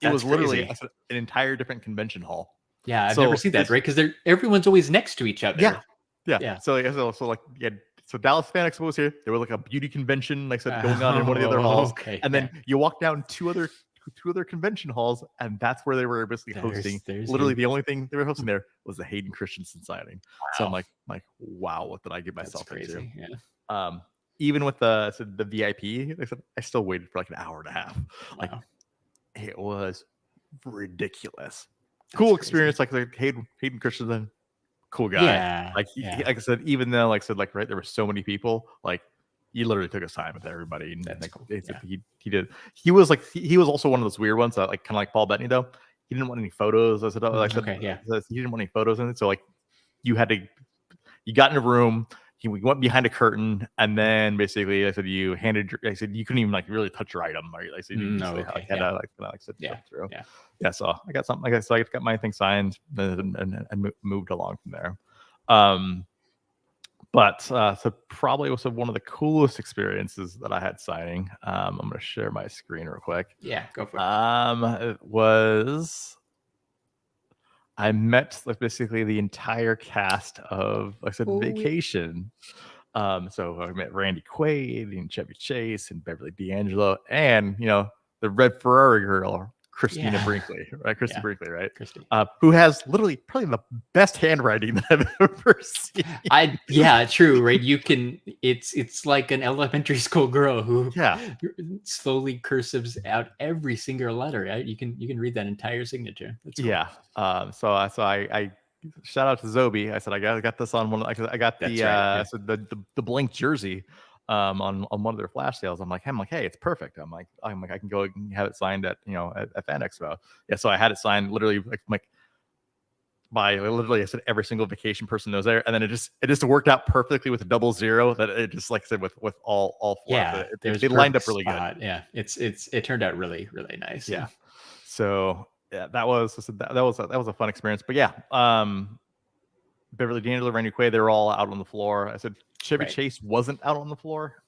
it was literally an entire different convention hall. Yeah, I've never seen that, right? Because everyone's always next to each other. Yeah. So Dallas Fan Expo was here. There was like a beauty convention, like I said, going on in one of the other halls. Okay. And then you walk down two other two other convention halls, and that's where they were basically hosting. Literally, the only thing they were hosting there was the Hayden Christensen signing. Wow. So I'm like, wow, what did I get myself into? Yeah. Even with the VIP, I still waited for like an hour and a half. Like, wow. It was ridiculous. Cool experience. Like Hayden Christensen, cool guy. Yeah. Like like I said, even though right, there were so many people, like he literally took his time with everybody. And like, cool. He did. He was also one of those weird ones that like kind of like Paul Bettany though. He didn't want any photos. I said, he didn't want any photos in it. So like you got in a room. We went behind a curtain, and then basically, I said you couldn't even like really touch your item, right? I said you sit through. Yeah. So I got something. I got my thing signed and moved along from there. But so probably was one of the coolest experiences that I had signing. I'm going to share my screen real quick. Yeah, go for it. It was. I met basically the entire cast of, like I said, Vacation. So I met Randy Quaid and Chevy Chase and Beverly D'Angelo and, the Red Ferrari girl, Christina Brinkley, right? Brinkley, right? Who has literally probably the best handwriting that I've ever seen. True, right? It's like an elementary school girl who slowly cursives out every single letter. Right? You can read that entire signature. That's cool. Yeah. So I shout out to Zobi. I said I got this on one. I got the blank jersey. On one of their flash sales. I'm like, hey, it's perfect. I'm like, I can go and have it signed at at Fan Expo. Yeah, so I had it signed literally like by literally I said every single Vacation person knows there, and then it just worked out perfectly with a 00 that it just like I said with all four. Yeah, they lined up really good. Yeah, it turned out really really nice. Yeah. So yeah, that was a fun experience. But yeah, Beverly D'Angelo, Randy Quaid, they were all out on the floor. I said Chevy Chase wasn't out on the floor.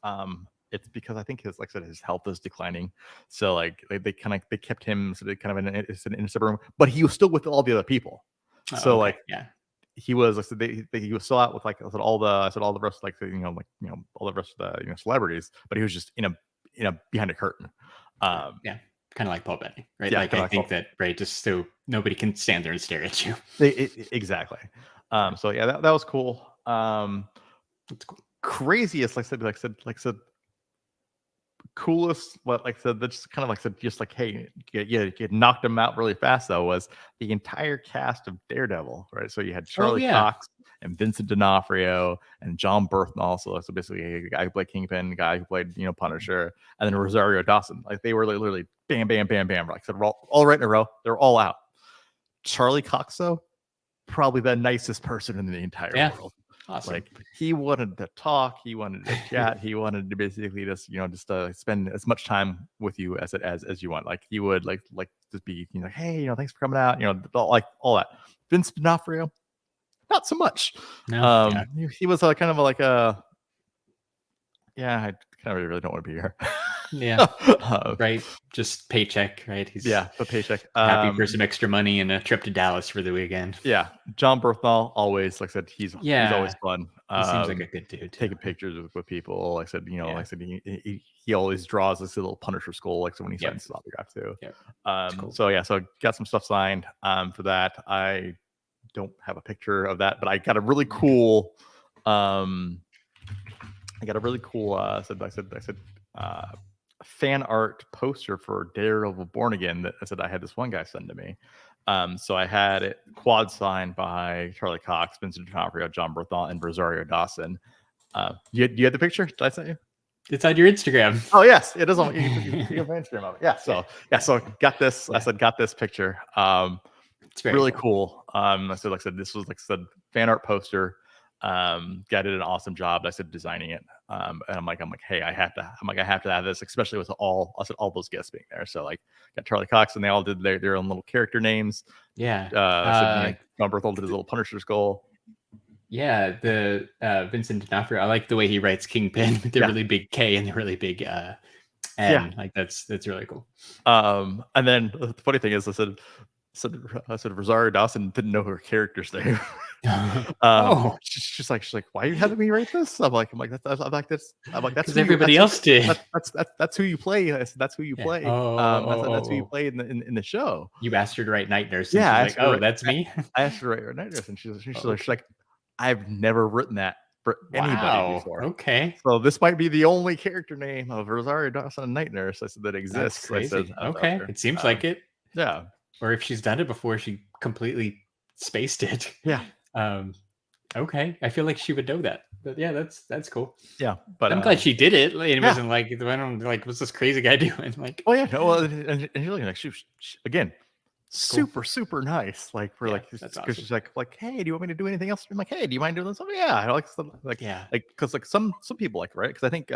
It's because I think his health is declining. So like they kept him kind of in a separate room, but he was still with all the other people. He was he was still out with all the rest all the rest of the celebrities, but he was just in a behind a curtain. Kind of like Paul Bettany, right? Yeah, I think that just so nobody can stand there and stare at you. Exactly. So yeah, that was cool. It's cool. Craziest, like I said, coolest, but like I said, that's kind of like said, just like, hey, you knocked them out really fast though, was the entire cast of Daredevil, right? So you had Charlie Cox and Vincent D'Onofrio and John Bernthal, so basically a guy who played Kingpin, a guy who played Punisher, and then Rosario Dawson. Like they were literally bam, bam, bam, bam. Like I said, all right in a row. They're all out. Charlie Cox though, probably the nicest person in the entire world. Awesome. Like he wanted to talk, he wanted to chat, he wanted to basically just spend as much time with you as you want. Like he would like just be hey, thanks for coming out, like all that. Vince D'Onofrio, not so much. No, he was kind of like a I kind of really don't want to be here. Yeah. Right. Just paycheck, right? He's a paycheck. Happy for some extra money and a trip to Dallas for the weekend. Yeah. John Bernthal, always, like I said, he's always fun. He seems like a good dude. Taking pictures with people. Like I said, like I said, he always draws this little Punisher skull, like so when he signs his autograph too. Cool. So got some stuff signed for that. I don't have a picture of that, but I got a really cool fan art poster for Daredevil Born Again that I had this one guy send to me. So I had it quad signed by Charlie Cox, Vincent D'Onofrio, John Bernthal, and Rosario Dawson. You had the picture? Did I send you? It's on your Instagram. Oh yes, it is on your Instagram of it. Yeah. So got this. I said got this picture. It's really cool. I said this was fan art poster. Guy did an awesome job. I said designing it. And I'm like, hey, I have to have this, especially with all those guests being there. So like got Charlie Cox and they all did their own little character names. Yeah. John Bernthal did his little Punisher skull. Yeah. The Vincent D'Onofrio, I like the way he writes Kingpin with the really big K and the really big N. Like that's really cool. And then the funny thing is I said Rosario Dawson didn't know her character's name. Oh, she's like, why are you having me write this? I'm like, that's because everybody else did. That's who you play. I said, that's who you Yeah. play. I said, that's who you play in the show. You asked her to write Night Nurse. Yeah, And she's like, oh, that's me. I asked her to write Night Nurse, and she's like, I've never written that for anybody before. Okay. So this might be the only character name of Rosario Dawson Night Nurse I said that exists. That's crazy. I said, okay. It seems like it. Yeah. Or if she's done it before, she completely spaced it. Yeah. Okay. I feel like she would know that. But yeah, that's cool. Yeah. But I'm glad she did it. It wasn't like, I don't like, what's this crazy guy doing? Like, oh yeah, no, well, and you're like she again, super nice. Like we're because awesome. She's like, hey, do you want me to do anything else? I'm like, hey, do you mind doing something? Yeah, I like because like some people like, right? Because I think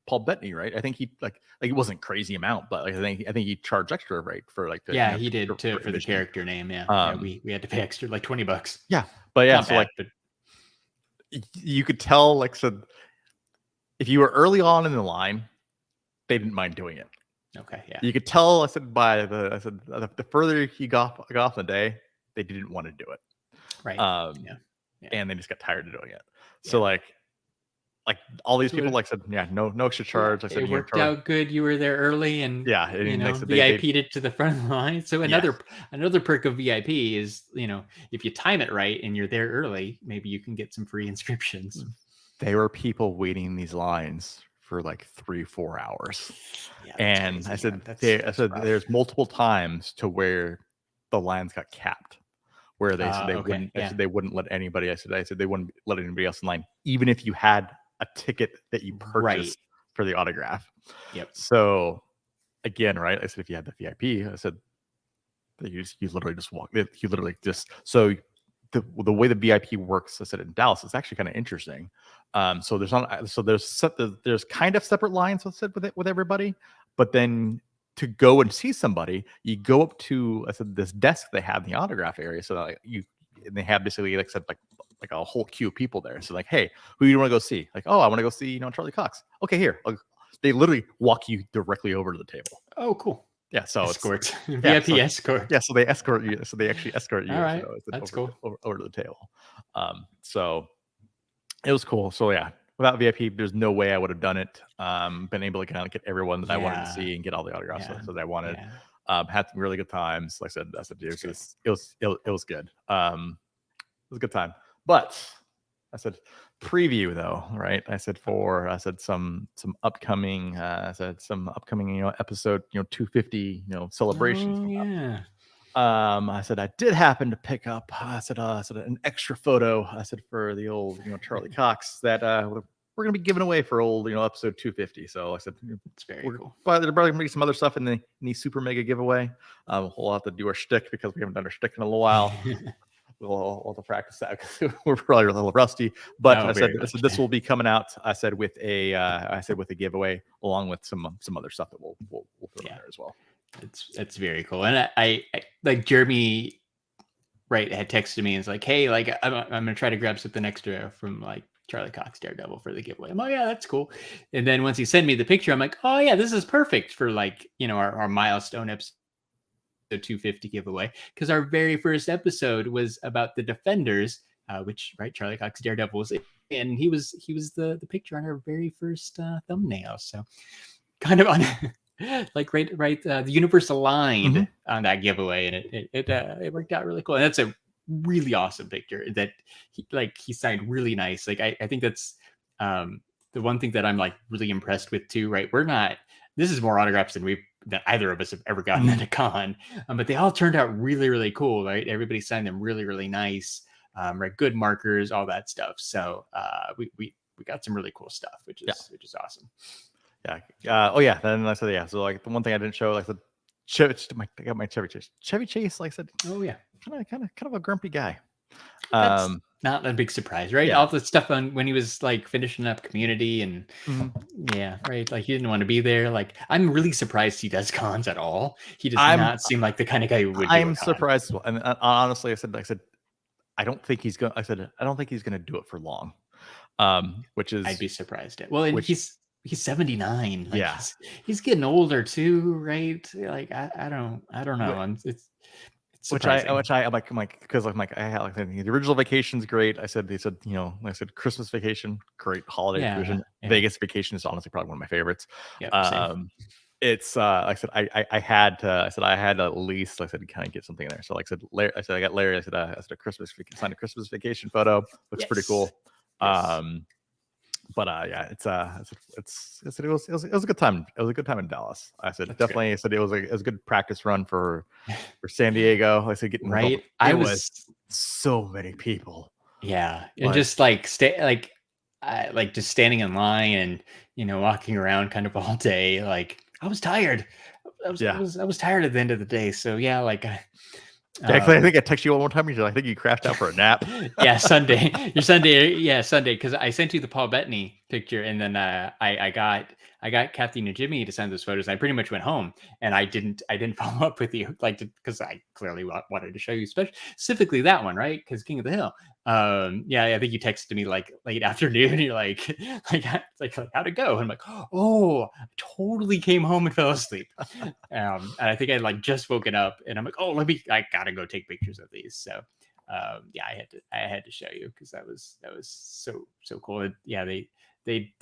Paul Bettany, right? I think he like it wasn't crazy amount, but like I think he charged extra, right? For like he did too for the character name. Yeah, we had to pay extra like $20. Yeah, but Not so bad, like but you could tell like so if you were early on in the line, they didn't mind doing it. Okay, yeah. You could tell. I said the further he got in the day, they didn't want to do it. Right. And they just got tired of doing it. So like all these people like said, no extra charge. I said it worked out good. You were there early, and VIP'd it to the front line. So another perk of VIP is if you time it right and you're there early, maybe you can get some free inscriptions. There were people waiting in these lines for like 3-4 hours. Yeah, and crazy. I said there's multiple times to where the lines got capped, where they said they wouldn't. I said they wouldn't let anybody. I said they wouldn't let anybody else in line, even if you had a ticket that you purchased for the autograph. Yep. So again, right? I said if you had the VIP, I said that you literally just walk. You literally just so. The way the VIP works, I said in Dallas, it's actually kind of interesting. So there's kind of separate lines with everybody, but then to go and see somebody, you go up to this desk they have in the autograph area. So they have basically like a whole queue of people there. So like, hey, who do you want to go see? Like, oh, I want to go see Charlie Cox. Okay, here. They literally walk you directly over to the table. Oh, cool. Yeah, so escort. VIP escort. Yeah, so they escort you. So they actually escort you. All right, that's cool. Over to the table. So it was cool. So yeah, without VIP, there's no way I would have done it. Been able to kind of get everyone that I wanted to see and get all the autographs that I wanted. Had some really good times. Like I said, dude, it was good. It was a good time. But I said preview though, right? I said some upcoming episode 250 celebrations. I said I did happen to pick up an extra photo for the old Charlie Cox that we're gonna be giving away for old episode 250. So I said it's very cool. But there's probably gonna be some other stuff in the super mega giveaway. We'll have to do our shtick because we haven't done our shtick in a little while. We'll have to practice that because we're probably a little rusty. But I said this will be coming out. I said with a giveaway along with some other stuff that we'll throw in there as well. It's very cool. And I like Jeremy, right, had texted me and it's like, hey, like I'm gonna try to grab something extra from like Charlie Cox Daredevil for the giveaway. I'm like, oh yeah, that's cool. And then once he sent me the picture, I'm like, oh yeah, this is perfect for like our milestone episode. The 250 giveaway, because our very first episode was about the Defenders, which Charlie Cox Daredevil was in, and he was the picture on our very first thumbnail. So kind of on like the universe aligned on that giveaway, and it worked out really cool. And that's a really awesome picture that he signed really nice. Like I think that's the one thing that I'm like really impressed with too. Right, this is more autographs than either of us have ever gotten at a con, but they all turned out really, really cool, right? Everybody signed them really, really nice, right? Good markers, all that stuff. So we got some really cool stuff, which is awesome. Yeah. Then I said, so like the one thing I didn't show, like I got my Chevy Chase. Chevy Chase, like I said, oh yeah, kind of a grumpy guy. That's not a big surprise, right? All the stuff when he was like finishing up Community and right, like he didn't want to be there. Like I'm really surprised he does cons at all. He does not seem like the kind of guy who would. I'm surprised, and honestly, I said I don't think he's going. I don't think he's going to do it for long. Which is I'd be surprised at. Well, and he's 79. Like he's getting older too, right? Like I don't know. It's surprising. I'm like, because I'm like, I had like the original Vacation's great. They said, Christmas Vacation, great holiday vacation. Yeah. Vegas Vacation is honestly probably one of my favorites. Yep, same. It's like I had to at least kind of get something in there. So like I said I got Larry. I said a signed a Christmas Vacation photo. Looks pretty cool. Yes. But yeah, it was a good time. It was a good time in Dallas. I said That's definitely. good. I said it was a good practice run for San Diego. I said getting Right. It was so many people. Yeah, and just like just standing in line and walking around kind of all day. Like I was tired. I was tired at the end of the day. So yeah, like I think I texted you one more time. I think you crashed out for a nap. Yeah, Sunday. Your Sunday. Yeah, Sunday. Because I sent you the Paul Bettany picture, and then I got Kathleen and Jimmy to send those photos. And I pretty much went home, and I didn't follow up with you because I clearly wanted to show you specifically that one, right? Because King of the Hill. Yeah, I think you texted me like late afternoon. And you're like how'd it go? And I'm like, oh, I totally came home and fell asleep. And I think I like just woken up, and I'm like, oh, I gotta go take pictures of these. So yeah, I had to show you because that was so cool. And yeah, they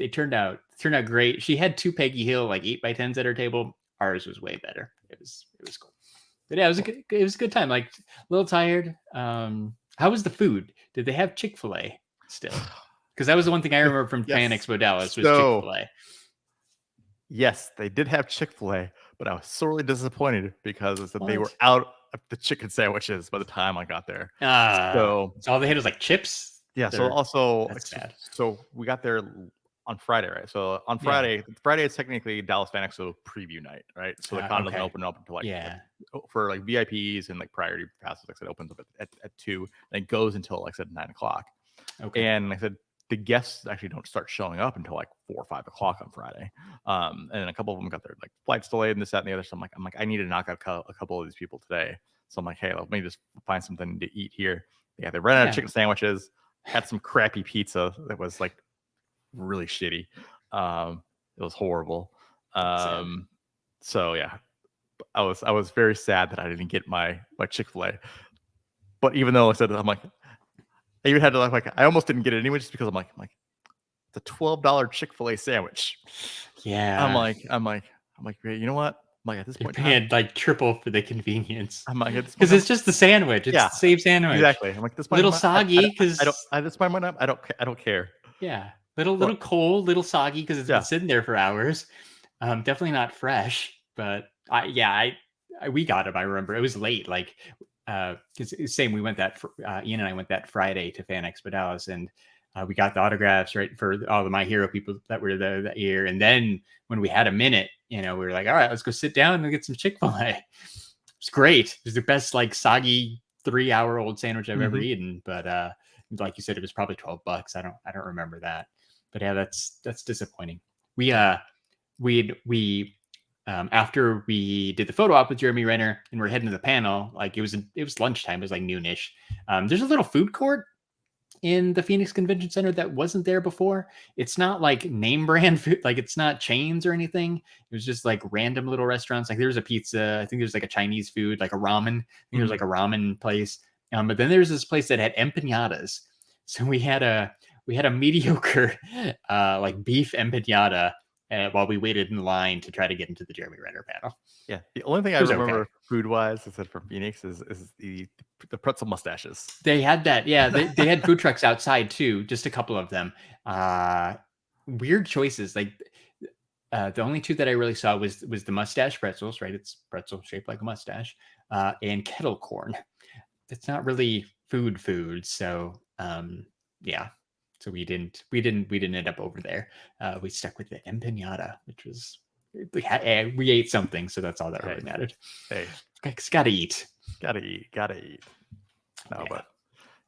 turned out great. She had 2 Peggy Hill like 8x10s at her table. Ours was way better. It was cool. But yeah, it was a good time. Like a little tired. How was the food? Did they have Chick-fil-A still? Because that was the one thing I remember from Fan Expo Dallas was Chick-fil-A. Yes, they did have Chick-fil-A, but I was sorely disappointed because they were out of the chicken sandwiches by the time I got there. So all they had was like chips. Yeah. So also, that's bad. So we got there on Friday, right? So on Friday, Friday is technically Dallas Fan Expo preview night, right? So the con doesn't open up until for like VIPs and like priority passes. Like I said, opens up at 2 and it goes until like I said 9 o'clock. Okay. And like I said, the guests actually don't start showing up until like 4 or 5 o'clock on Friday. And then a couple of them got their like flights delayed and this, that, and the other. So I'm like, I need to knock out a couple of these people today. So I'm like, hey, let me just find something to eat here. Yeah, they ran out of chicken sandwiches, had some crappy pizza that was like really shitty. It was horrible. So yeah, I was very sad that I didn't get my Chick-fil-A. But even though I said, I'm like, I even had to I almost didn't get it anyway, just because I'm like, it's a $12 Chick-fil-A sandwich. Yeah. I'm like, you know what? I'm like, at this point, you're paying like triple for the convenience. I'm like, because it's just the sandwich. It's the same sandwich. Exactly. I'm like, this little soggy because I don't care. Yeah, little cold, little soggy because it's been sitting there for hours. Definitely not fresh, but we got them. I remember it was late, like because same. We went Ian and I went that Friday to Fan Expo Dallas, and we got the autographs right for all the My Hero people that were there that year. And then when we had a minute, we were like, all right, let's go sit down and get some Chick-fil-A. It's great. It was the best like soggy 3-hour-old sandwich I've ever eaten. But like you said, it was probably $12. I don't remember that. But yeah, that's disappointing. We after we did the photo op with Jeremy Renner and we're heading to the panel, like it was lunchtime. It was like noonish. There's a little food court in the Phoenix Convention Center that wasn't there before. It's not like name brand food, like it's not chains or anything. It was just like random little restaurants. Like there was a pizza. I think there's like a Chinese food, like a ramen. I think there's like a ramen place. But then there's this place that had empanadas. So we had a mediocre like beef empanada while we waited in line to try to get into the Jeremy Renner panel. Yeah, the only thing I remember food-wise, is that from Phoenix is the pretzel mustaches. They had that, yeah. They had food trucks outside too, just a couple of them. Weird choices. Like the only 2 that I really saw was the mustache pretzels, right? It's pretzel shaped like a mustache, and kettle corn. It's not really food. So yeah. So we didn't end up over there. We stuck with the empanada, which was we ate something, so that's all that really mattered. Hey, gotta eat. No, but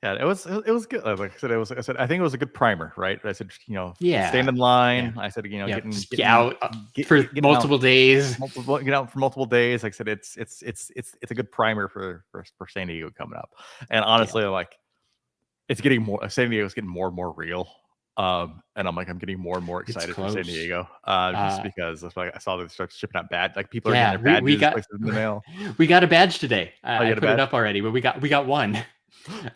yeah, it was good. Like I said, I think it was a good primer, right? I said, stand in line. I said, get out for multiple days. Get out for multiple days. Like I said, it's a good primer for San Diego coming up. And honestly, like it's getting more. San Diego's getting more and more real. And I'm getting more and more excited for San close. Diego, just because I saw they start shipping out like people are Yeah, getting their we badges got places in the mail. we got a badge today. you I got a put it badge? up already, but we got one.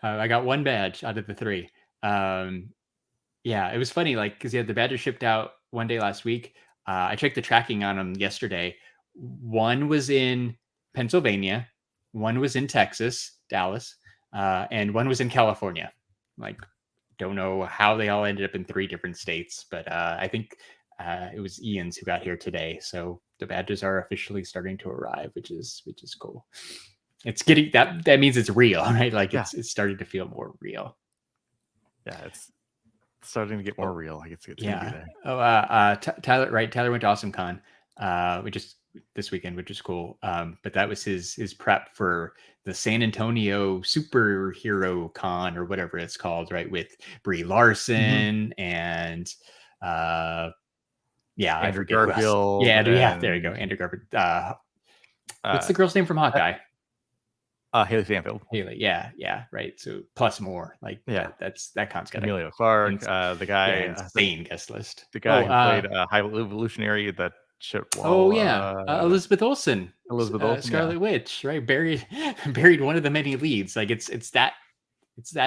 I got one badge out of the 3. Yeah, it was funny, like, because the badges shipped out one day last week. I checked the tracking on them yesterday. One was in Pennsylvania, one was in Texas, Dallas, and one was in California. Like, don't know how they all ended up in 3 different states, but I think it was Ian's who got here today. So the badges are officially starting to arrive, which is cool. It's getting that means it's real, right? Like it's starting to feel more real. Yeah, it's starting to get more real. Like it's gonna be there. Tyler went to AwesomeCon, which is this weekend, which is cool. But that was his prep for the San Antonio Superhero Con or whatever it's called, right? With Brie Larson and I Andrew forget Garfield. There you go, Andrew Garfield. What's the girl's name from Hawkeye? Haley Stanfield. Haley, yeah, right. So plus more, like that con's got Emilia Clarke, the guy, insane guest list. The guy who played High Evolutionary, that shit. Elizabeth Olsen, Scarlet Witch, right? Buried one of the many leads. Like it's that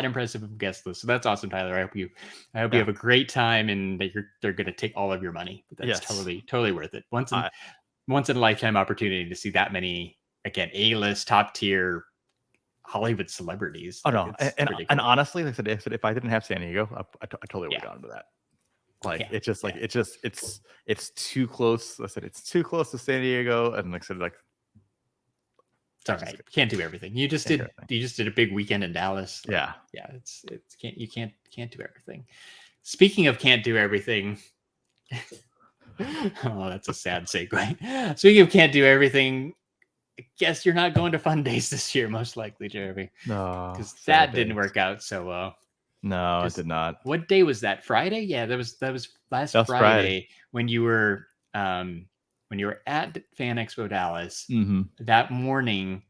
impressive of a guest list. So that's awesome, Tyler. I hope you have a great time and that they're going to take all of your money. But that's totally worth it. Once in a lifetime opportunity to see that many, again, A-list, top tier Hollywood celebrities. Oh no, and honestly, like I said, if I didn't have San Diego, I totally would have gone to that. Like it's just like it's too close. I said it's too close to San Diego, and like I said, like it's all right. Can't do everything. You just did a big weekend in Dallas. Like, it's you can't do everything. Speaking of can't do everything. Oh, that's a sad segue. Speaking of can't do everything, I guess you're not going to Fun Days this year, most likely, Jeremy. No, because that didn't work out so well. No, it did not. What day was that? Friday? Yeah, that was last Friday when you were at Fan Expo Dallas. Mm-hmm. That morning,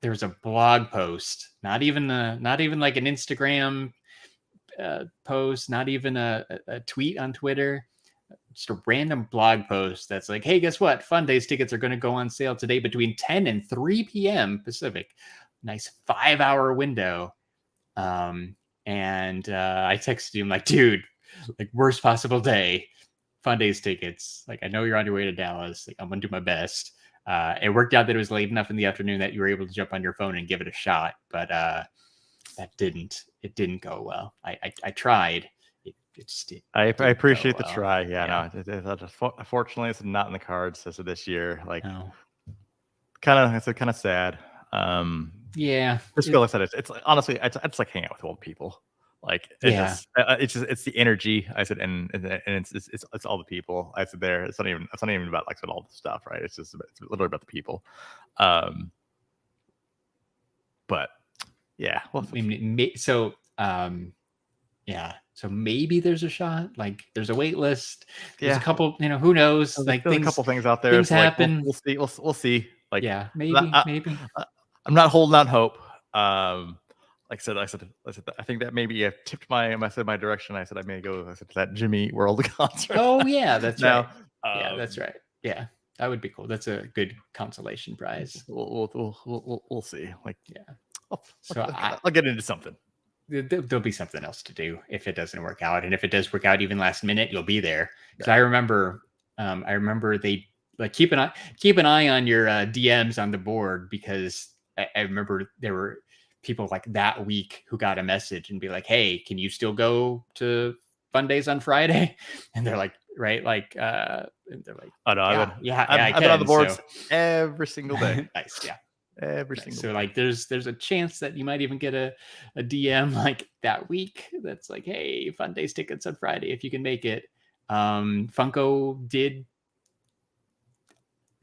there was a blog post, not even like an Instagram post, not even a tweet on Twitter. Just a random blog post that's like, hey, guess what? Fun Days tickets are going to go on sale today between 10 and 3 p.m. Pacific. Nice 5-hour window. And I texted him like, dude, like worst possible day. Fun Days tickets. Like, I know you're on your way to Dallas. Like, I'm going to do my best. It worked out that it was late enough in the afternoon that you were able to jump on your phone and give it a shot. But it didn't go well. I tried. I appreciate the try. No, unfortunately, it's not in the cards as of this year. Like, kind of sad. Just feel like I said, it's honestly, it's like hanging out with old people. Like, it's the energy. I said, and it's all the people. I said there. It's not even about like all the stuff, right? It's literally about the people. But yeah, well, so maybe there's a shot. Like there's a wait list. There's a couple, who knows? There's like a couple things out there. Things happen. Like, we'll see. Like maybe. I'm not holding out hope. Like I said, I think that maybe I tipped my direction. I said I may go to that Jimmy World concert. Oh yeah, that's right. That's right. Yeah, that would be cool. That's a good consolation prize. We'll see. Like I'll get into something. There'll be something else to do if it doesn't work out, and if it does work out even last minute, you'll be there. Because I remember they like keep an eye on your DMs on the board, because I remember there were people like that week who got a message and be like, hey, can you still go to Fun Days on Friday? And they're like, right, like and they're like, oh no, I've been on the boards every single day. Nice. Every single so day. Like there's a chance that you might even get a DM like that week that's like, hey, Fun Days tickets on Friday if you can make it. Funko did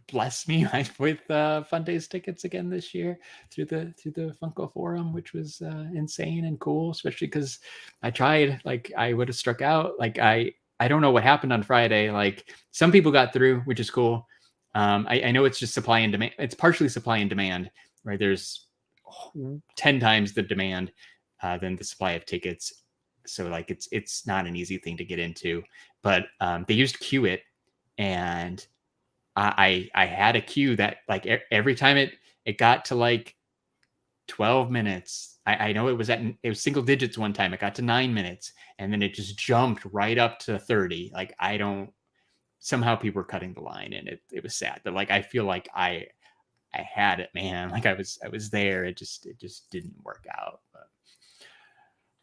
bless me with Fun Days tickets again this year through the Funko forum, which was insane and cool, especially because I tried. Like I would have struck out. Like I don't know what happened on Friday. Like some people got through, which is cool. I know it's just supply and demand. It's partially supply and demand, right? There's 10 times the demand than the supply of tickets. So like it's not an easy thing to get into, but they used Queue It, and I had a queue that like every time it got to like 12 minutes. I know it was single digits one time. It got to 9 minutes, and then it just jumped right up to 30. Like somehow people were cutting the line, and it was sad. But like I feel like I had it, man. Like I was there. It just didn't work out. But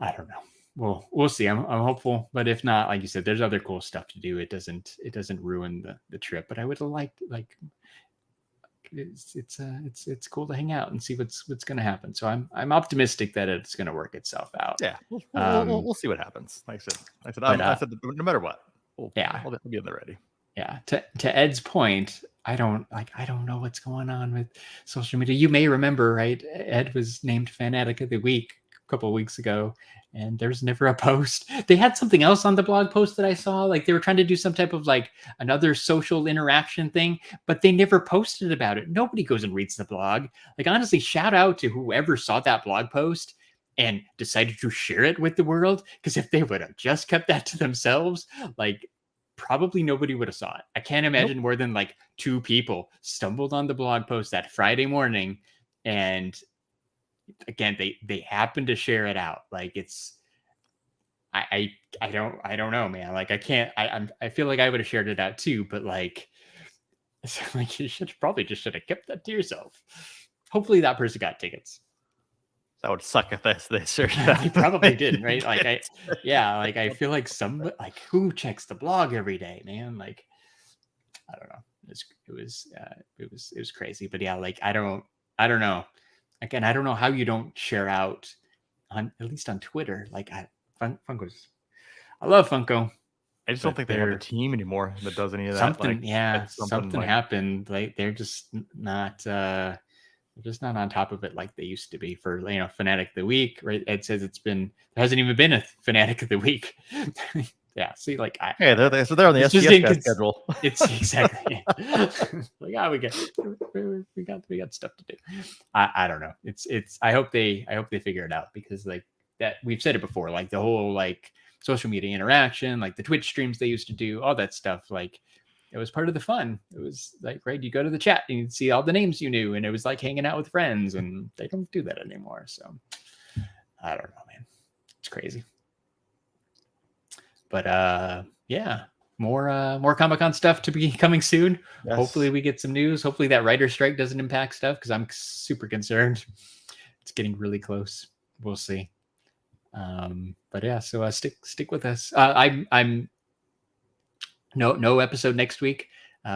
I don't know. We'll see. I'm hopeful, but if not, like you said, there's other cool stuff to do. It doesn't ruin the trip. But I would have liked it's cool to hang out and see what's going to happen. So I'm optimistic that it's going to work itself out. Yeah, we'll see what happens. Like I said, no matter what, I'll be in there ready. Yeah. To Ed's point, I don't know what's going on with social media. You may remember, right? Ed was named Fanatic of the Week a couple of weeks ago, and there's never a post. They had something else on the blog post that I saw. Like they were trying to do some type of like another social interaction thing, but they never posted about it. Nobody goes and reads the blog. Like honestly, shout out to whoever saw that blog post and decided to share it with the world. Because if they would have just kept that to themselves, like probably nobody would have saw it. I can't imagine more than like 2 people stumbled on the blog post that Friday morning, and again they happen to share it out. Like it's I don't know, man. Like I feel like I would have shared it out too, but like you should have kept that to yourself. Hopefully that person got tickets. That would suck if they shared He probably did, right? Like I feel like who checks the blog every day, man? Like I don't know. It was crazy, but yeah, like I don't know. Again, I don't know how you don't share out at least on Twitter. Like Funko's, I love Funko. I just don't think they have a team anymore that does any of that. Something happened. Like they're just not on top of it like they used to be for Fanatic of the Week. Right? Ed says there hasn't even been a Fanatic of the Week. Yeah, see, like they're on the STS Guys schedule. It's exactly like we got stuff to do. I don't know. It's I hope they figure it out, because like that we've said it before, like the whole like social media interaction, like the Twitch streams they used to do, all that stuff, like it was part of the fun. It was like, right, you go to the chat and you'd see all the names you knew, and it was like hanging out with friends, and they don't do that anymore. So I don't know, man. It's crazy. But yeah, more Comic-Con stuff to be coming soon. Yes. Hopefully we get some news. Hopefully that writer strike doesn't impact stuff, because I'm super concerned. It's getting really close. We'll see. But yeah, so stick with us. I'm no episode next week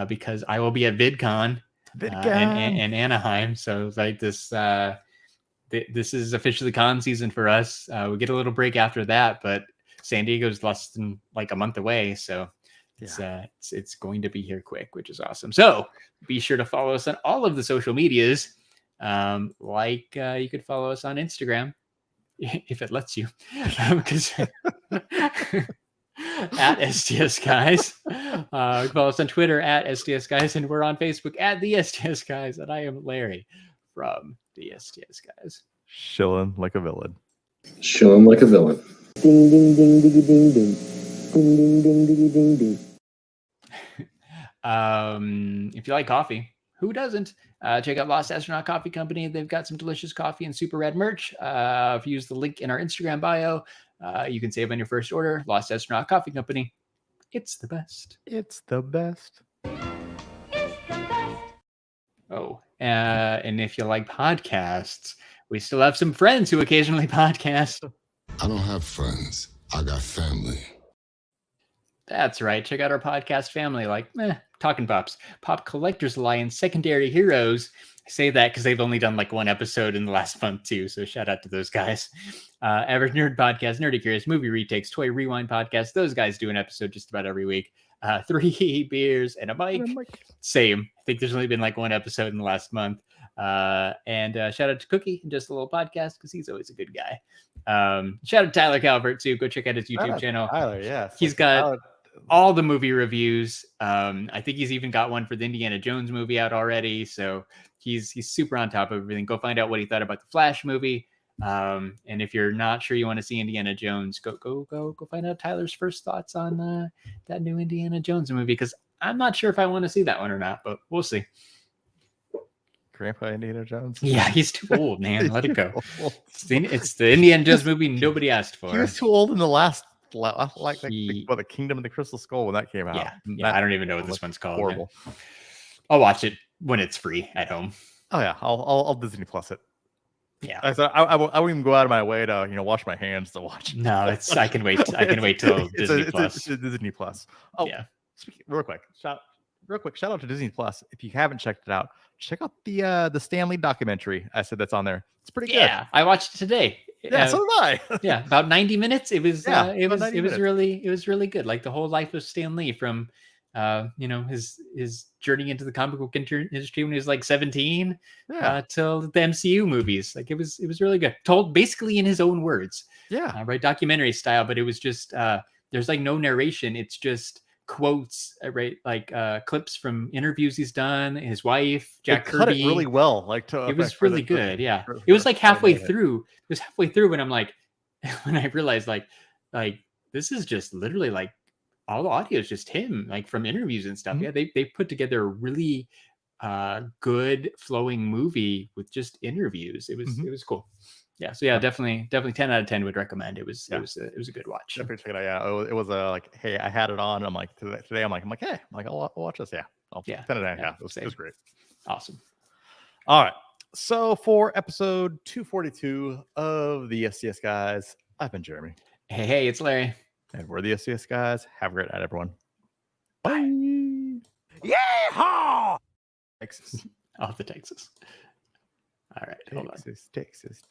because I will be at VidCon in Anaheim. So like this is officially con season for us. We get a little break after that, but San Diego's less than like a month away, so it's going to be here quick, which is awesome. So be sure to follow us on all of the social medias. You could follow us on Instagram if it lets you, because at STS Guys. Follow us on Twitter at STS Guys, and we're on Facebook at the STS Guys. And I am Larry from the STS Guys. Shilling like a villain. Shilling like a villain. Ding ding ding ding ding ding ding ding ding ding ding. If you like coffee, who doesn't? Check out Lost Astronaut Coffee Company. They've got some delicious coffee and super rad merch. If you use the link in our Instagram bio, you can save on your first order. Lost Astronaut Coffee Company. It's the best. It's the best. Oh, and if you like podcasts, we still have some friends who occasionally podcast. I don't have friends. I got family. That's right. Check out our podcast family, like Talking Pops, Pop Collectors Alliance, Secondary Heroes. I say that because they've only done like one episode in the last month too, so shout out to those guys. Average Nerd Podcast, Nerdy Curious, Movie Retakes, Toy Rewind Podcast. Those guys do an episode just about every week. 3 beers and a mic. Same. I think there's only been like one episode in the last month. And shout out to Cookie and Just a Little Podcast, because he's always a good guy. Shout out to Tyler Calvert too. Go check out his YouTube channel. Tyler, yeah. He's got all the movie reviews. I think he's even got one for the Indiana Jones movie out already. So he's super on top of everything. Go find out what he thought about the Flash movie. And if you're not sure you want to see Indiana Jones, go find out Tyler's first thoughts on that new Indiana Jones movie, because I'm not sure if I want to see that one or not, but we'll see. Grandpa Indiana Jones. Yeah, he's too old, man. Let it go. It's the Indiana Jones movie nobody asked for. He was too old in the last, He- the Kingdom of the Crystal Skull when that came out. Yeah, I don't even know what this one's called. Horrible. I'll watch it when it's free at home. Oh yeah, I'll Disney Plus it. Yeah. I won't even go out of my way to wash my hands to watch it. No, I can wait. I can wait till Disney Plus. It's a Disney Plus. Oh Yeah. Real quick, shout out to Disney Plus. If you haven't checked it out, check out the Stanley documentary. I said that's on there. It's pretty good. Yeah, I watched it today. Yeah, so did I. Yeah, about 90 minutes. It was Yeah, it about was 90 it was really good. Like the whole life of Stan Lee from his journey into the comic book industry when he was like 17 Yeah, till the MCU movies. Like it was really good. Told basically in his own words. yeah. Right, documentary style, but it was just there's like no narration. It's just quotes, right? Like clips from interviews he's done. His wife, Jack They cut Kirby. it really well. Like It was really good. Yeah, it was like halfway through. It was halfway through when I'm like, when I realized like this is just literally like all the audio is just him, like from interviews and stuff. Mhm. Yeah, they put together a really good flowing movie with just interviews. It was cool. Yeah, so yeah, definitely 10 out of 10 would recommend. It was it was a good watch. Definitely check it out. Yeah, it was like, hey, I had it on. I'm like today. I'm like, hey, I'll watch this. Yeah, 10 out of 10. Yeah, it was great. Awesome. All right. So for episode 242 of the STS Guys, I've been Jeremy. Hey, it's Larry. And we're the STS Guys. Have a great night, everyone. Bye. Yeehaw! Texas. Off the Texas. All right, hold on. Texas.